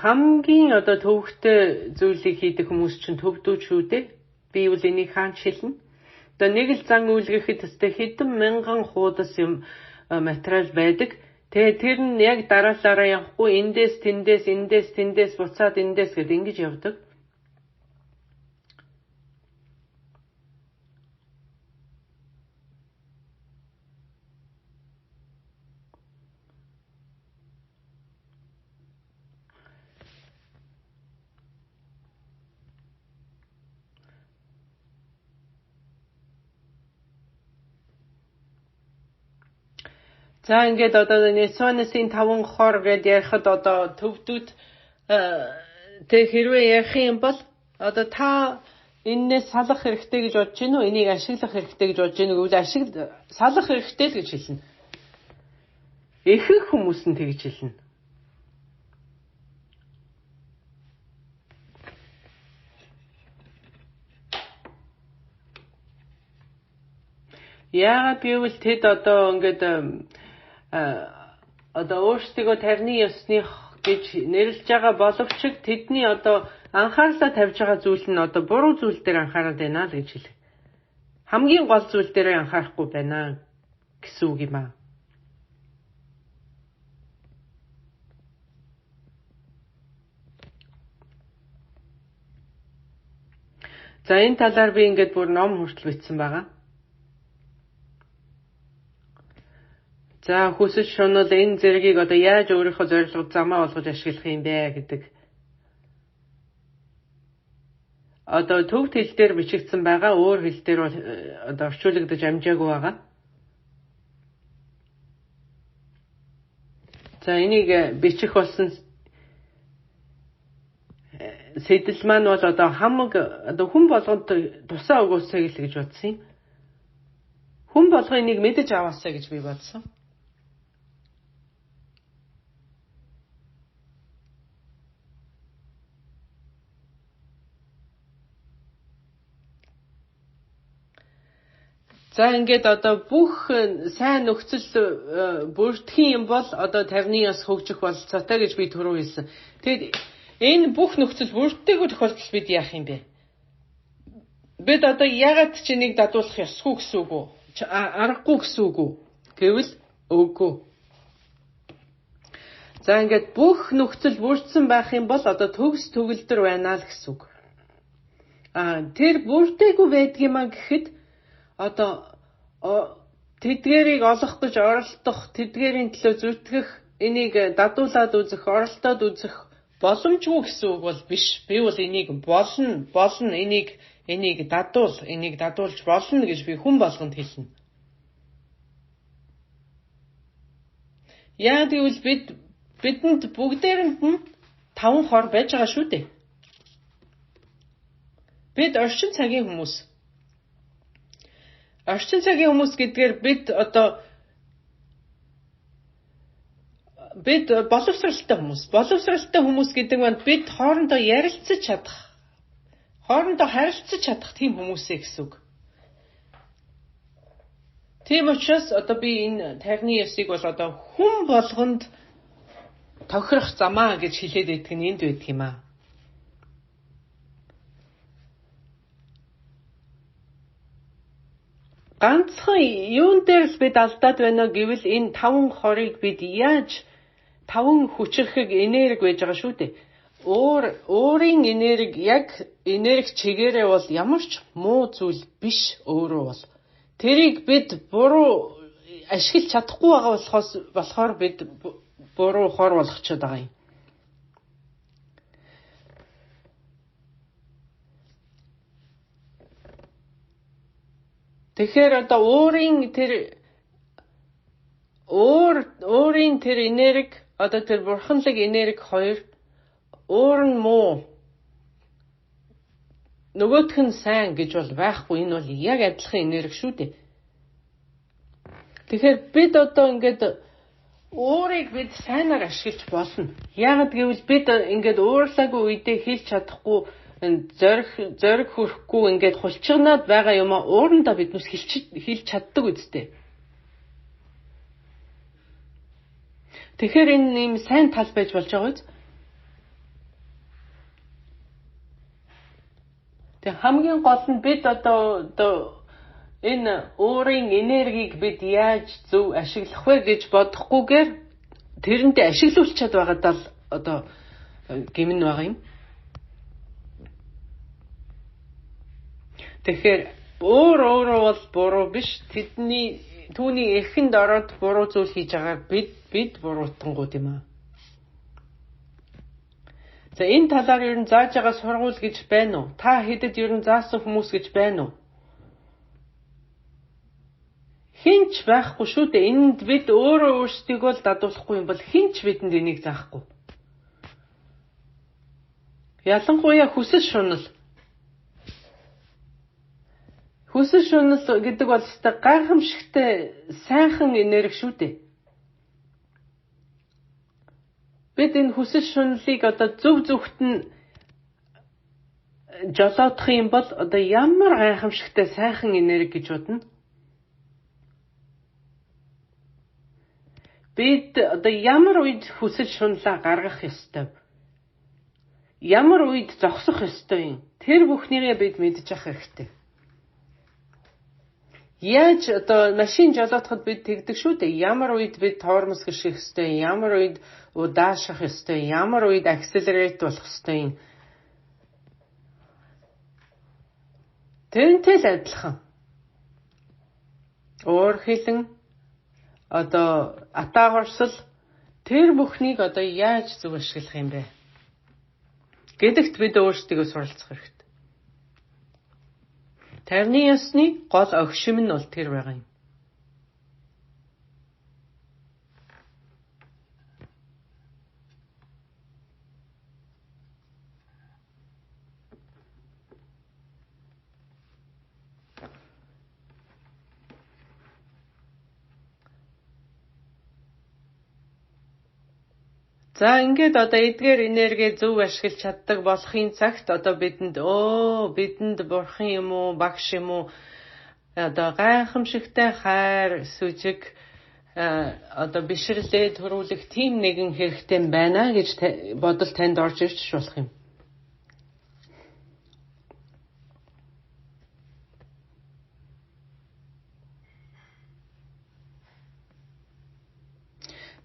хамгийн одоо төвөгтэй зүйлийг хийдэг хүмүүс чинь төвдүүд шүү дээ. Би бол энийг хаанч хэлнэ. Одоо нэг л зан үйлгэхэд өстэй хэдэн мянган хуудас юм материал байдаг. Тэгээ тэр нь яг дараалалаараа явахгүй эндээс тэндээс буцаад эндээс гэд ингэж явдаг. За ингээд одоо Нисванасын 5 хор гэдээ ярихад одоо төвдүүд тэг хэрвээ ярих юм бол одоо та энээс салах хэрэгтэй гэж бодож гинүү, энийг ашиглах хэрэгтэй гэж бодож гинүү гэвэл салах хэрэгтэй л гэж хэлнэ. Ихэнх хүмүүс нь тэгж хэлнэ. Яагаад гэвэл тэд одоо ингээд одоо өөрсдөө тарны ёсных гэж нэрлэж байгаа боловч тэдний одоо анхаарлаа тавьж байгаа зүйл нь одоо буруу зүйл дээр анхаарал байна л гэж хэлэх. Хамгийн гол зүйл дээр анхаарахгүй байна гэсэн үг юм аа. За энэ талаар би ингээд бүр ном хүртэл бичсэн байгаа. За хүсэж шунал энэ зэргийг одоо яаж өөрийнхөө зорилгод замаа болгож ашиглах юм бэ гэдэг. Одоо төвд хэл дээр бичигдсэн байгаа, өөр хэл дээр бол одоо орчуулагдаж амжаагүй байгаа. За энийг бичих болсон сэтэл маань бол одоо хамаг одоо хүн болгонд тусаа өгөөсэй л гэж бодсон юм. Хүн болго энийг мэдэж аваасаа гэж би бодсон. За ингээд одоо бүх сайн нөхцөл бүрдэх юм бол одоо 50-ны яс хөгжих бололцоотой гэж би түрүү хэлсэн. Тэгэд энэ бүх нөхцөл бүрдээгүй тохиолдолд бид яах юм бэ? Бид одоо ягаад ч энийг дадуулах ёсгүй гэсэн үг үү? Аргагүй гэсэн үг үү? Гэвэл үгүй. За ингээд бүх нөхцөл бүрдсэн байх юм бол одоо төгс төгөлдөр байна л гэсэн үг. Тэр бүрдээгүй байдгиймаа гэхэд одоо тэдгэрийг олох гэж оролдох, тэдгэрийн төлөө зүтгэх, энийг дадуулаад үзэх, оролдоод үзэх боломжгүй гэсэн үг бол биш. Би бол энийг болно, энийг дадуулж болно гэж би хүн болгонд хэлнэ. Яг гэвэл бидэнд бүгдээрэнд нь 5 хор байж байгаа шүү дээ. Бид орчин цагийн хүмүүс. Орчин цагийн хүмүүс гэдгээр бид боловсралтай хүмүүс. Боловсралтай хүмүүс гэдэг нь бид хоорондоо ярилцаж чадах, хоорондоо харилцаж чадах тийм хүмүүсээ гэсэн үг. Тийм учраас одоо би энэ 50-9-ыг бол одоо хүн болгонд тохирох замаа гэж хэлээд байдаг нь энд байдаг юм аа. Ганцхан юун дээр л бид алдаад байна гэвэл энэ 5 хорыг бид яаж 5 хүчрхэг энерги байж байгаа шүү дээ. Өөрийн энерги яг энерги чигээрээ бол ямар ч муу зүйл биш өөрөө бол. Тэрийг бид буруу ашиглаж чадахгүй байгаа болохоор бид буруу хор болгочиход байгаа юм. Тэгэхээр одоо өөрийн тэр энерги одоо тэр бурханлаг энерги хоёр өөр нь муу нөгөөх нь сайн гэж бол байхгүй. Энэ бол яг адилхан энерги шүү дээ. Тэгэхээр бид одоо ингээд өөрийг бид сайнаар ашиглаж болно. Яг гэвэл бид ингээд уурлаагүй үедээ хэлж чадахгүй зориг хүрэхгүй ингээд хулчигнаад байгаа юм а уурандаа биднээс хэлж чаддаг үстэй. Тэгэхээр энэ юм сайн тал байж болж байгаа үз. Тэг хамгийн гол нь бид одоо энэ өөрийн энергийг бид яаж зөв ашиглах вэ гэж бодохгүйгээр тэрэндээ ашиглуулж чад байгаадаа л одоо гэмн байгаа юм. Тэгэхээр өөрөө бол буруу биш. Түүний эрхэнд ороод буруу зүйл хийж байгаа бид буруутангууд юм аа. За энэ талаар ер нь зааж байгаа сургууль гэж байна уу? Та хэдэд ер нь заасан хүмүүс гэж байна уу? Хинч байхгүй шүү дээ. Энд бид өөрөө өөрсдийгөө л дадуулахгүй юм бол хинч бидэнд энийг заахгүй. Ялангуяа хүсэл шунал. Хүсэл шунал гэдэг бол гайхамшигтай сайхан энерги шүү дээ. Бид энэ хүсэл шуналыг одоо зөвхт нь жолоодох юм бол одоо ямар гайхамшигтай сайхан энерги гэж бодно. Бид одоо ямар үед хүсэл шуналаа гаргах ёстой вэ? Ямар үед зогсох ёстой юм? Тэр бүхнийгээ бид мэдж авах хэрэгтэй. Яаж одоо машин жолоодоход бид тэгдэг шүү дээ. Ямар үед бид тоормос гიშгэх ёстой, ямар үед удаашрах ёстой, ямар үед акселерейт болох ёстой юм. Тэрнтэй л адилхан. Өөр хэлэн одоо атаагорсол тэр бүхнийг одоо яаж зөв ашиглах юм бэ? Гэдэгт бид өөрсдийгөө суралцах хэрэгтэй. Тарны ёсны гол огшим нь бол тэр байгаа юм. За ингээд одоо эдгээр энерги зөв ашиглаж чаддаг болохын цагт одоо бидэнд бурхан юм уу, багш юм уу одоо гайхамшигтай хайр сүжиг одоо бишрлээ төрүүлэх тийм нэгэн хэрэгтэй байна гэж бодол танд орж ирж болох юм.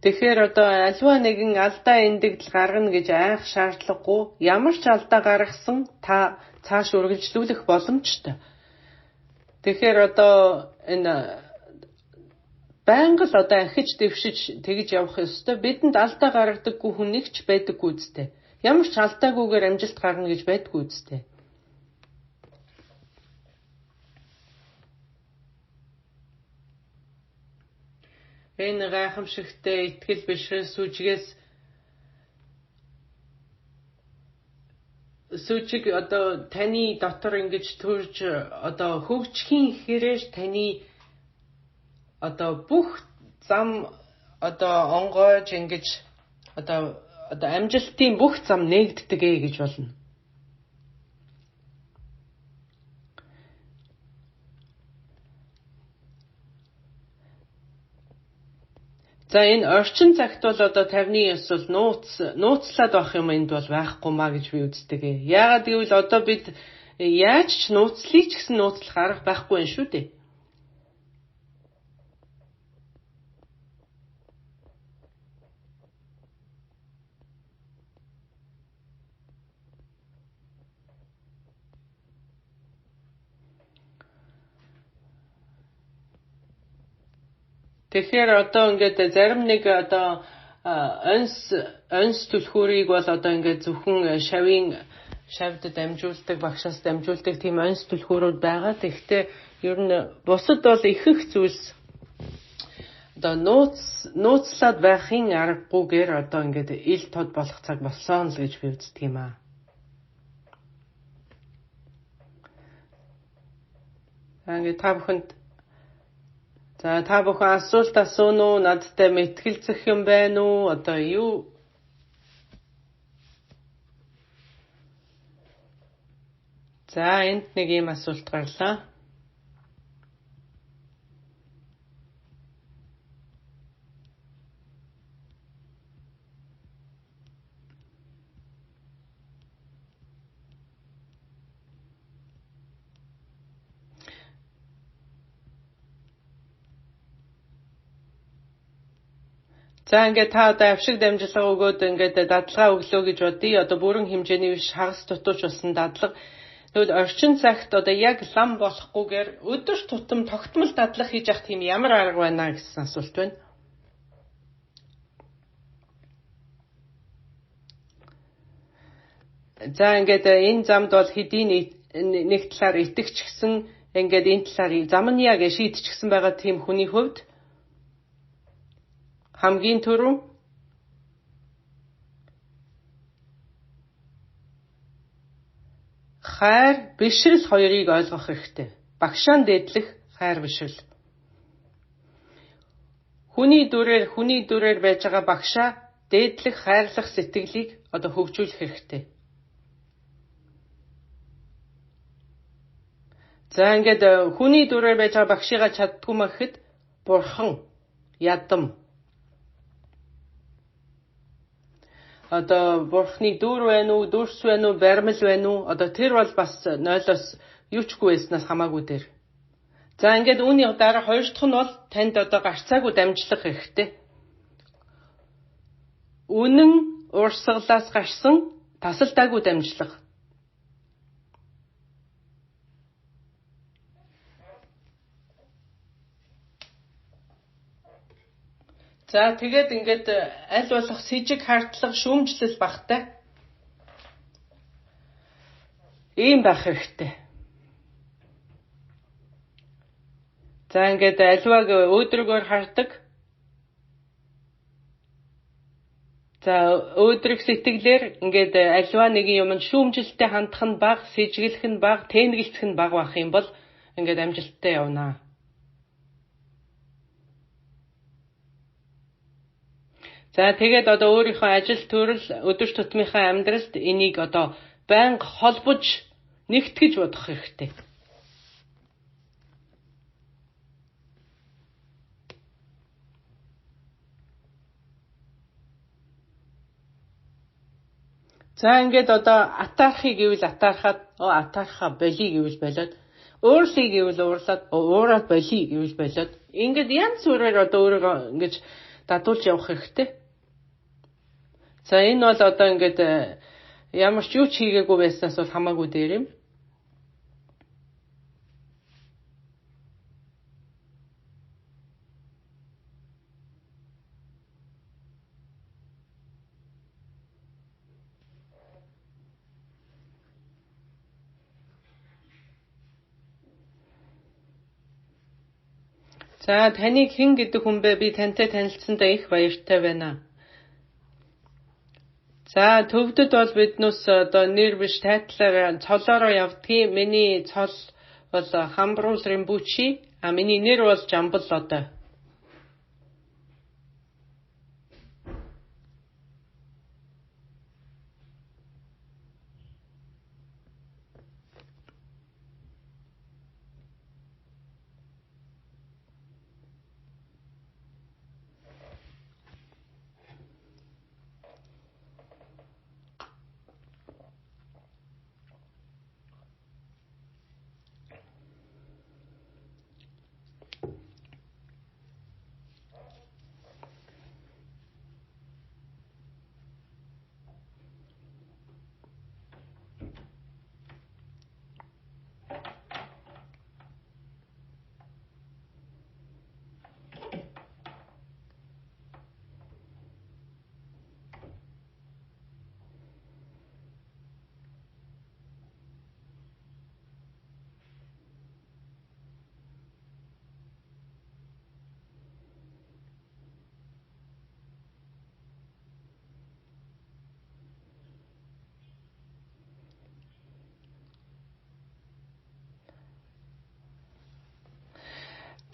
Тэгэхээр одоо аливаа нэгэн алдаа эндэгдэл гаргана гэж айх шаардлагагүй. Ямар ч алдаа гаргасан та цааш үргэлжлүүлэх боломжтой. Тэгэхээр одоо энэ байнга л одоо ахиж дэвшиж тэгж явах ёстой. Бидэнд алдаа гаргадаггүй хүн нэг ч байдаггүй үстэй. Ямар ч алдаагүйгээр амжилт гарна гэж байдаггүй үстэй. Энэ гайхамшигтай итгэл бишрэл сүжиг одоо таны дотор ингэж төрж одоо хөгжихийн хэрээр таны одоо бүх зам одоо онгойж ингэж одоо амжилтын бүх зам нээгддэг гэж болно. За энэ орчин цагт бол одоо тарны ёс бол нууцлаад байх юм энд бол байхгүй маа гэж би үздэг. Яагаад гэвэл одоо бид яаж ч нууцлыг ч гэсэн нууцлах арга байхгүй юм шүү дээ. Тэгэхээр одоо ингээд зарим нэг одоо онс түлхүүрийг бол одоо ингээд зөвхөн шавьд дамжуулдаг, багшаас дамжуулдаг тийм онс түлхүүрүүд байгаа. Тэгэхдээ ер нь бусад бол ихэнх зүйлс одоо нууцлаад байхын аргагүйгээр одоо ингээд ил тод болох цаг болсон л гэж би үздэг юм аа. Ингээд та бүхэн асуулт асууна уу? Надтай мэтгэлцэх юм байна уу? Одоо юу? За энд нэг юм асуулт гарлаа. За ингээд та одоо авшиг дамжлага өгөөд ингээд дадлага өглөө гэж бодъё. Одоо бүрэн хэмжээний биш хагас дутууч болсон дадлага. Тэгвэл орчин цагт одоо яг лам болохгүйгээр өдөр тутам тогтмол дадлага хийж явах тийм ямар арга байна гэсэн асуулт байна. За ингээд энэ замд бол хэдийн нэг талаар итгэж гисэн ингээд энэ талаар зам нь яг шийдчихсэн байгаа тийм хүний хувьд хамгийн түрүү хайр, бишрэл хоёрыг ойлгох хэрэгтэй. Багшаан дээдлэх хайр бишрэл. Хүний дүрээр байж байгаа багшаа дээдлэх хайрлах сэтгэлийг одоо хөгжүүлэх хэрэгтэй. За ингээд хүний дүрээр байж байгаа багшигаа чаддгүй мэхэд бурхан, ядам одоо бурхны дүр байна уу, дүрс байна уу, баримл байна уу? Одоо тэр бол бас нойлоос юучгүй байснаас хамаагүй дээр. За ингээд үүний дараа хоёр дахь нь бол танд одоо гарцаагүй дамжлах хэрэгтэй. Үнэн урсгалаас гарсан тасалдаагүй дамжлах. За тэгээд ингээд аль болох сэжиг хартлага шүүмжлэл багтай. Ийм байх хэрэгтэй. За ингээд аливааг өөдрөгөөр хардаг. За өөдрөг сэтгэлээр ингээд аливаа нэгэн юмд шүүмжилттэй хандах нь бага, сэжиглэх нь бага, тэнэгэлцэх нь бага байх юм бол ингээд амжилттай явна. За тэгээд одоо өөрийнхөө ажил төрөл өдөр тутмынхаа амьдралд энийг одоо байнга холбож нэгтгэж бодох хэрэгтэй. За ингээд одоо атаархыг гэвэл атаархаад атаархаа болий гэвэл болоод уурлыг гэвэл уурлаад уураад болий гэвэл болоод ингээд янз бүрээр одоо өөрийгөө ингэж дадуулж явах хэрэгтэй. За энэ бол одоо ингээд ямар ч юу ч хийгээгүй байснаас бол хамаагүй дээр юм. За таныг хэн гэдэг хүн бэ? Би тантай танилцсандаа их баяртай байна. За төвдөд бол биднээс одоо нэр биш тайтлаар цолоороо явдгийн. Миний цол бол Хамбруул Римбучи, миний нэр бол Жамбал одоо.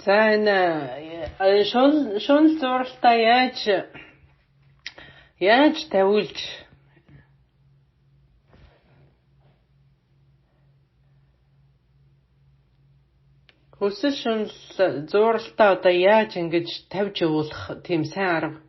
За энэ шунал зуралтаа яаж тавиулж хүсэл шунал зуралтаа одоо яаж ингэж тавьж явуулах тийм сайн арга.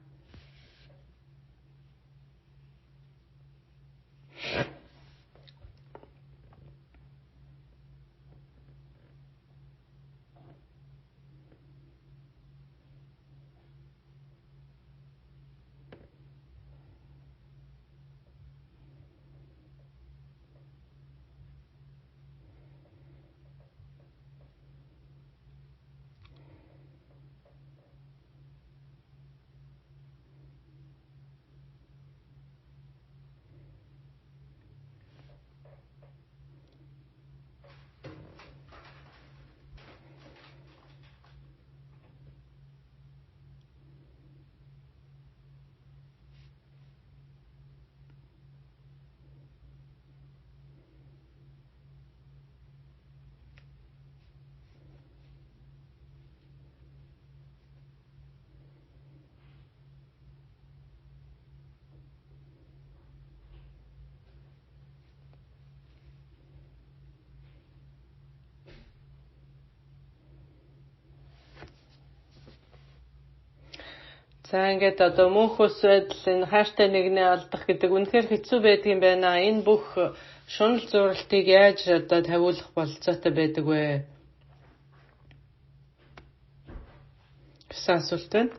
За ингээд одоо мөнхөс байдал энэ хааштай нэгнээ алдах гэдэг үнэхээр хэцүү байдгийн байна. Энэ бүх шунал зуралтыг яаж одоо тавиулах болцоотой байдаг вэ? Гэсэн асуулт байна.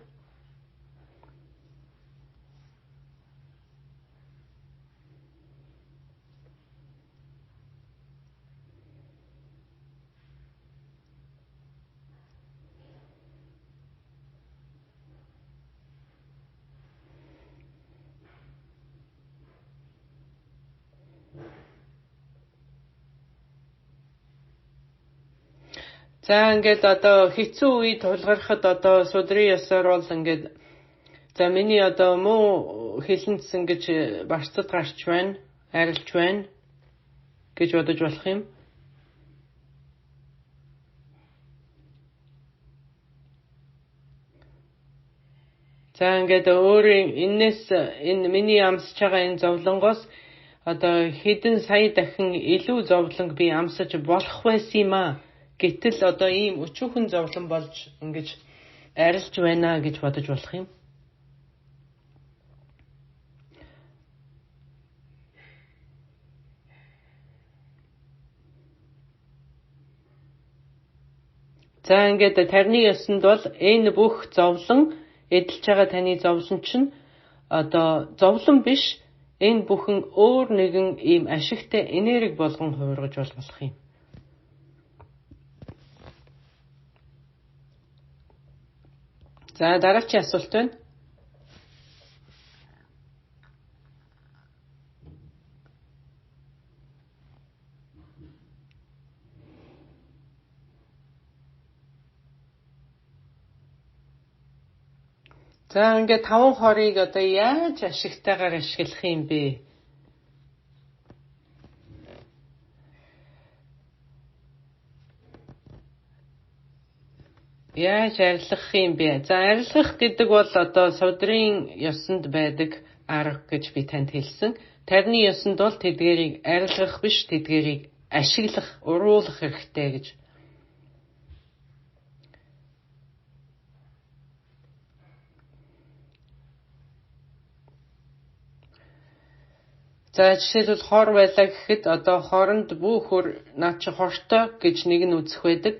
За ингээд одоо хэцүү үе тулгархад одоо судрын ёсоор бол ингээд за миний одоо муу хэлэнцсэн гэж барцад гарч байна, арилж байна гэж бодож болох юм. За ингээд өөрийн энэ миний амсж байгаа энэ зовлонгоос одоо хэдэн сая дахин илүү зовлонг би амсаж болох байсан юм аа. Гэтэл одоо ийм өчүүхэн зовлон болж ингэж арилж байна гэж бодож болох юм. За ингээд тарны ёсонд бол энэ бүх зовлон эдэлж байгаа таны зовлон чинь одоо зовлон биш, энэ бүхэн өөр нэгэн ийм ашигтай энерги болгон хуургаж болох юм. За дараагийн асуулт байна. За ингээд 5 хорыг одоо яаж ашигтайгаар ашиглах юм бэ? Яаж арилгах юм бэ? За арилгах гэдэг бол одоо судрын ёсонд байдаг арга гэж би танд хэлсэн. Тарны ёсонд бол тэдгэрийг арилгах биш, тэдгэрийг ашиглах, уруулах хэрэгтэй гэж. За жишээлбэл хор байлаа гэхэд одоо хоронд бүхөр над чи хортой гэж нэг нь үзэх байдаг.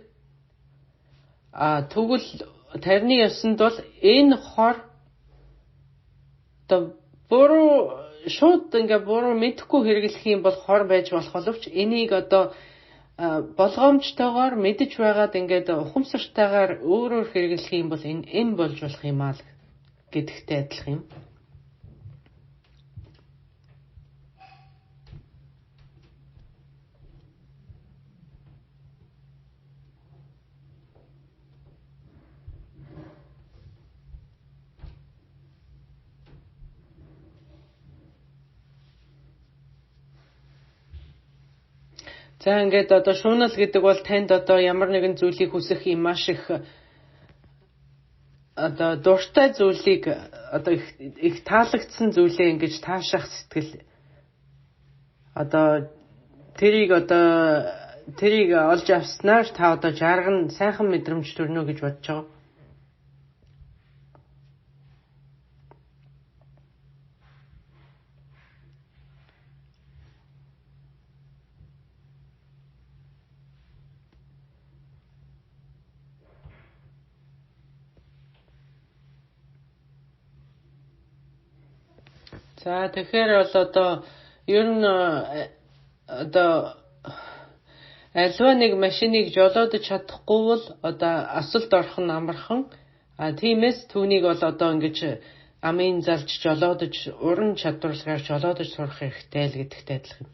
Тэгвэл тарны ёсонд бол энэ хор одоо буруу шууд ингээ буруу мэдэхгүй хэрэглэх юм бол хор байж болох боловч энийг одоо болгоомжтойгоор мэдэж байгаад ингээд ухамсартайгаар өөрөөр хэрэглэх юм бол энэ болж болох юм аа гэдэгтэй адилхан юм. За ингээд одоо шуунал гэдэг бол танд одоо ямар нэгэн зүйлийг хүсэх юм маш их одоо дуртай зүйлийг одоо их таалагдсан зүйлээ ингэж таашаах сэтгэл одоо тэрийг олж авснаар та одоо жарган сайхан мэдрэмж төрнө гэж бодож байгаа. За тэгэхээр бол одоо ер нь одоо альва нэг машиныг жолоодож чадахгүй бол одоо асалд орох нь амархан. Тиймээс түүнийг бол одоо ингэж амын залж жолоодож уран чадварлагаар жолоодож сурах хэрэгтэй л гэдэгтэй адилхан.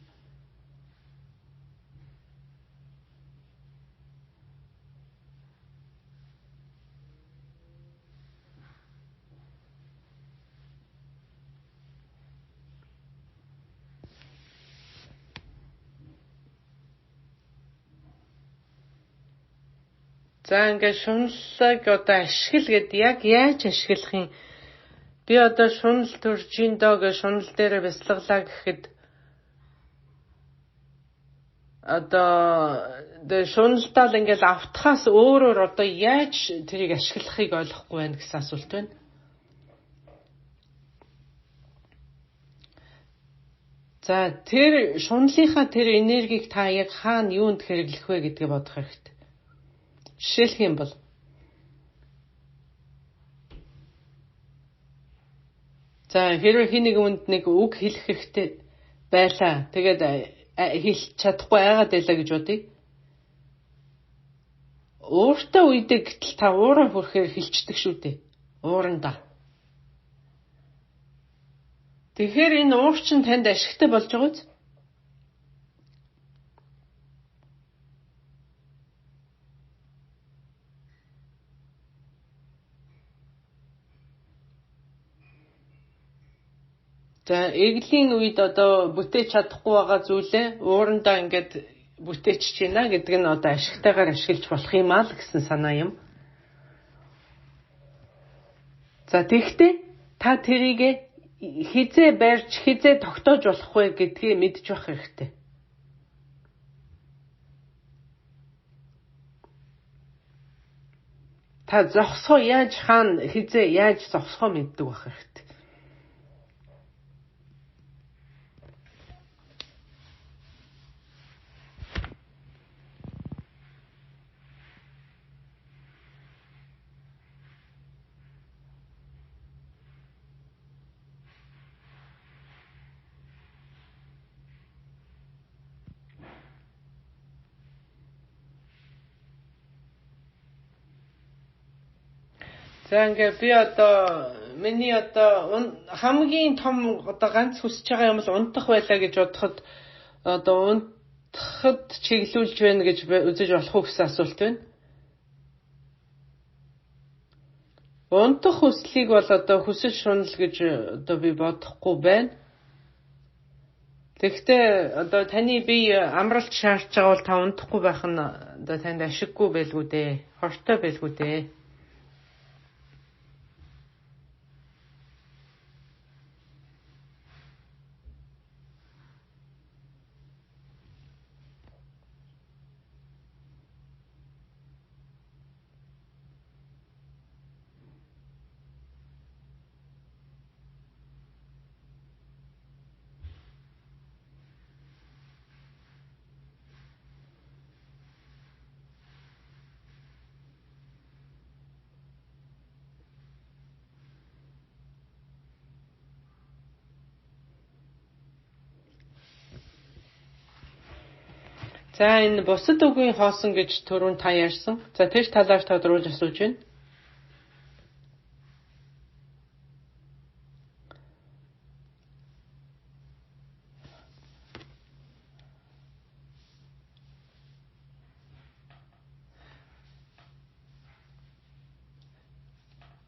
За ингээд шуналлаг одоо ашигла гэд яг яаж ашиглах юм? Би одоо шунал төржин доо гэж шунал дээр бясалгалаа гэхэд одоо шуналтаа л ингээд автахаас өөрөөр одоо яаж тэрийг ашиглахыг ойлгохгүй байна гэсэн асуулт байна. За тэр шуналынхаа тэр энергийг та яг хаана юунд хэрэглэх вэ гэдгээ бодох хэрэгтэй. Жишээлх юм бол за хэрвээ хин нэг хүнд нэг үг хэлэх хэрэгтэй байлаа. Тэгээд хэлж чадахгүй айгаад байлаа гэж бодъё. Ууртай үедээ гэтэл та уураа хүрэхээр хэлцдэг шүү дээ. Уурандаа. Тэгэхээр энэ уур чинь танд ашигтай болж байгаа үз? За эглийн үед одоо бүтээж чадахгүй байгаа зүйлээ уурандаа ингээд бүтээчих гинэ гэдэг нь одоо ашигтайгаар ашиглаж болох юм аа л гэсэн санаа юм. За тэгвэл та тэрийг хизээ барьж хизээ тогтоож болох вэ гэдгийг мэдж байх хэрэгтэй. Та зогсоо яаж хаана хизээ яаж зогсоо мэддэг байх хэрэгтэй. За ингээ би одоо миний одоо хамгийн том одоо ганц хүсэж байгаа юм бол унтах байлаа гэж бодоход одоо унтахад чиглүүлж байна гэж үзэж болох уу гэсэн асуулт байна. Унтах хүслийг бол одоо хүсэл шунал гэж одоо би бодохгүй байна. Тэгэхдээ одоо таны бие амралт шаардж байгаа бол та унтахгүй байх нь одоо танд ашиггүй байлгүй дээ. Хортой байлгүй дээ. За энэ бусад үгийн хоосон гэж түрүүн та ярьсан. За тэр талаар тодруулж асууж байна.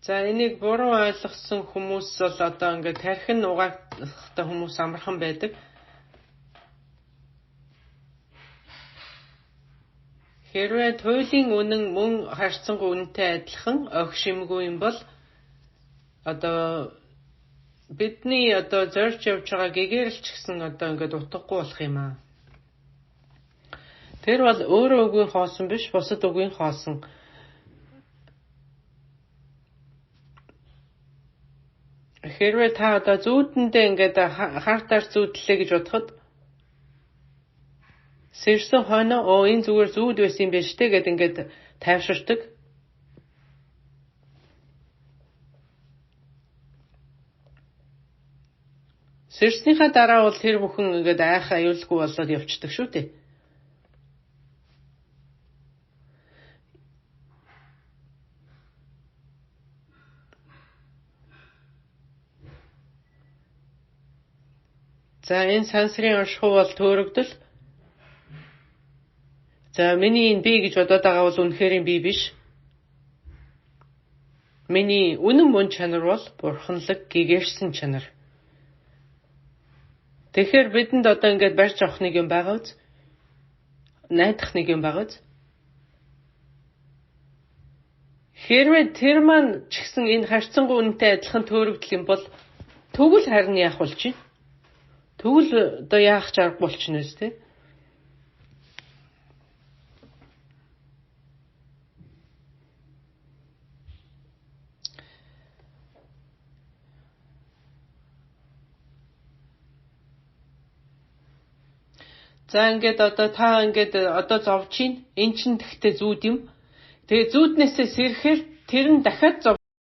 За энийг буруу ойлгосон хүмүүс бол одоо ингээд тархин угаахтай хүмүүс амархан байдаг. Хэрвээ туйлын үнэн мөн харьцангуй үнэтэй адилхан огшимгүй юм бол одоо бидний одоо зорж явж байгаа гэгэрэлч гэсэн одоо ингээд утгагүй болох юм аа. Тэр бол өөрөө үгийн хоосон биш, бусад үгийн хоосон. Хэрвээ та одоо зүүдэндээ ингээд хартаар зүүдлээ гэж бодоход сэрсэн хойно энэ зүгээр зүүд байсан юм биш үү гэд ингээд тайвширдаг. Сэрснийхаа дараа бол тэр бүхэн ингээд айх аюулгүй болоод явцдаг шүү дээ. За энэ сансрын оршихуй бол төөрөгдөл. За миний энэ бие гэж бодоод байгаа бол үнэхээр бие биш. Миний үнэн мөн чанар бол бурханлаг гэгэрсэн чанар. Тэгэхээр бидэнд одоо ингээд барьж авах нэг юм байгаа үз. Найдах нэг юм байгаа үз. Хэрвээ тэр маань ч гэсэн энэ харьцангуй үнэтэй адилхан төөрөгдөл юм бол тэгвэл харин яах болж чинь? Тэгвэл одоо яах ч арга болчихно үст те. За ингээд одоо та ингээд одоо зовж чинь эн чин тэгтээ зүүд юм. Тэгээ зүүднээсээ сэрхээр тэр нь дахиад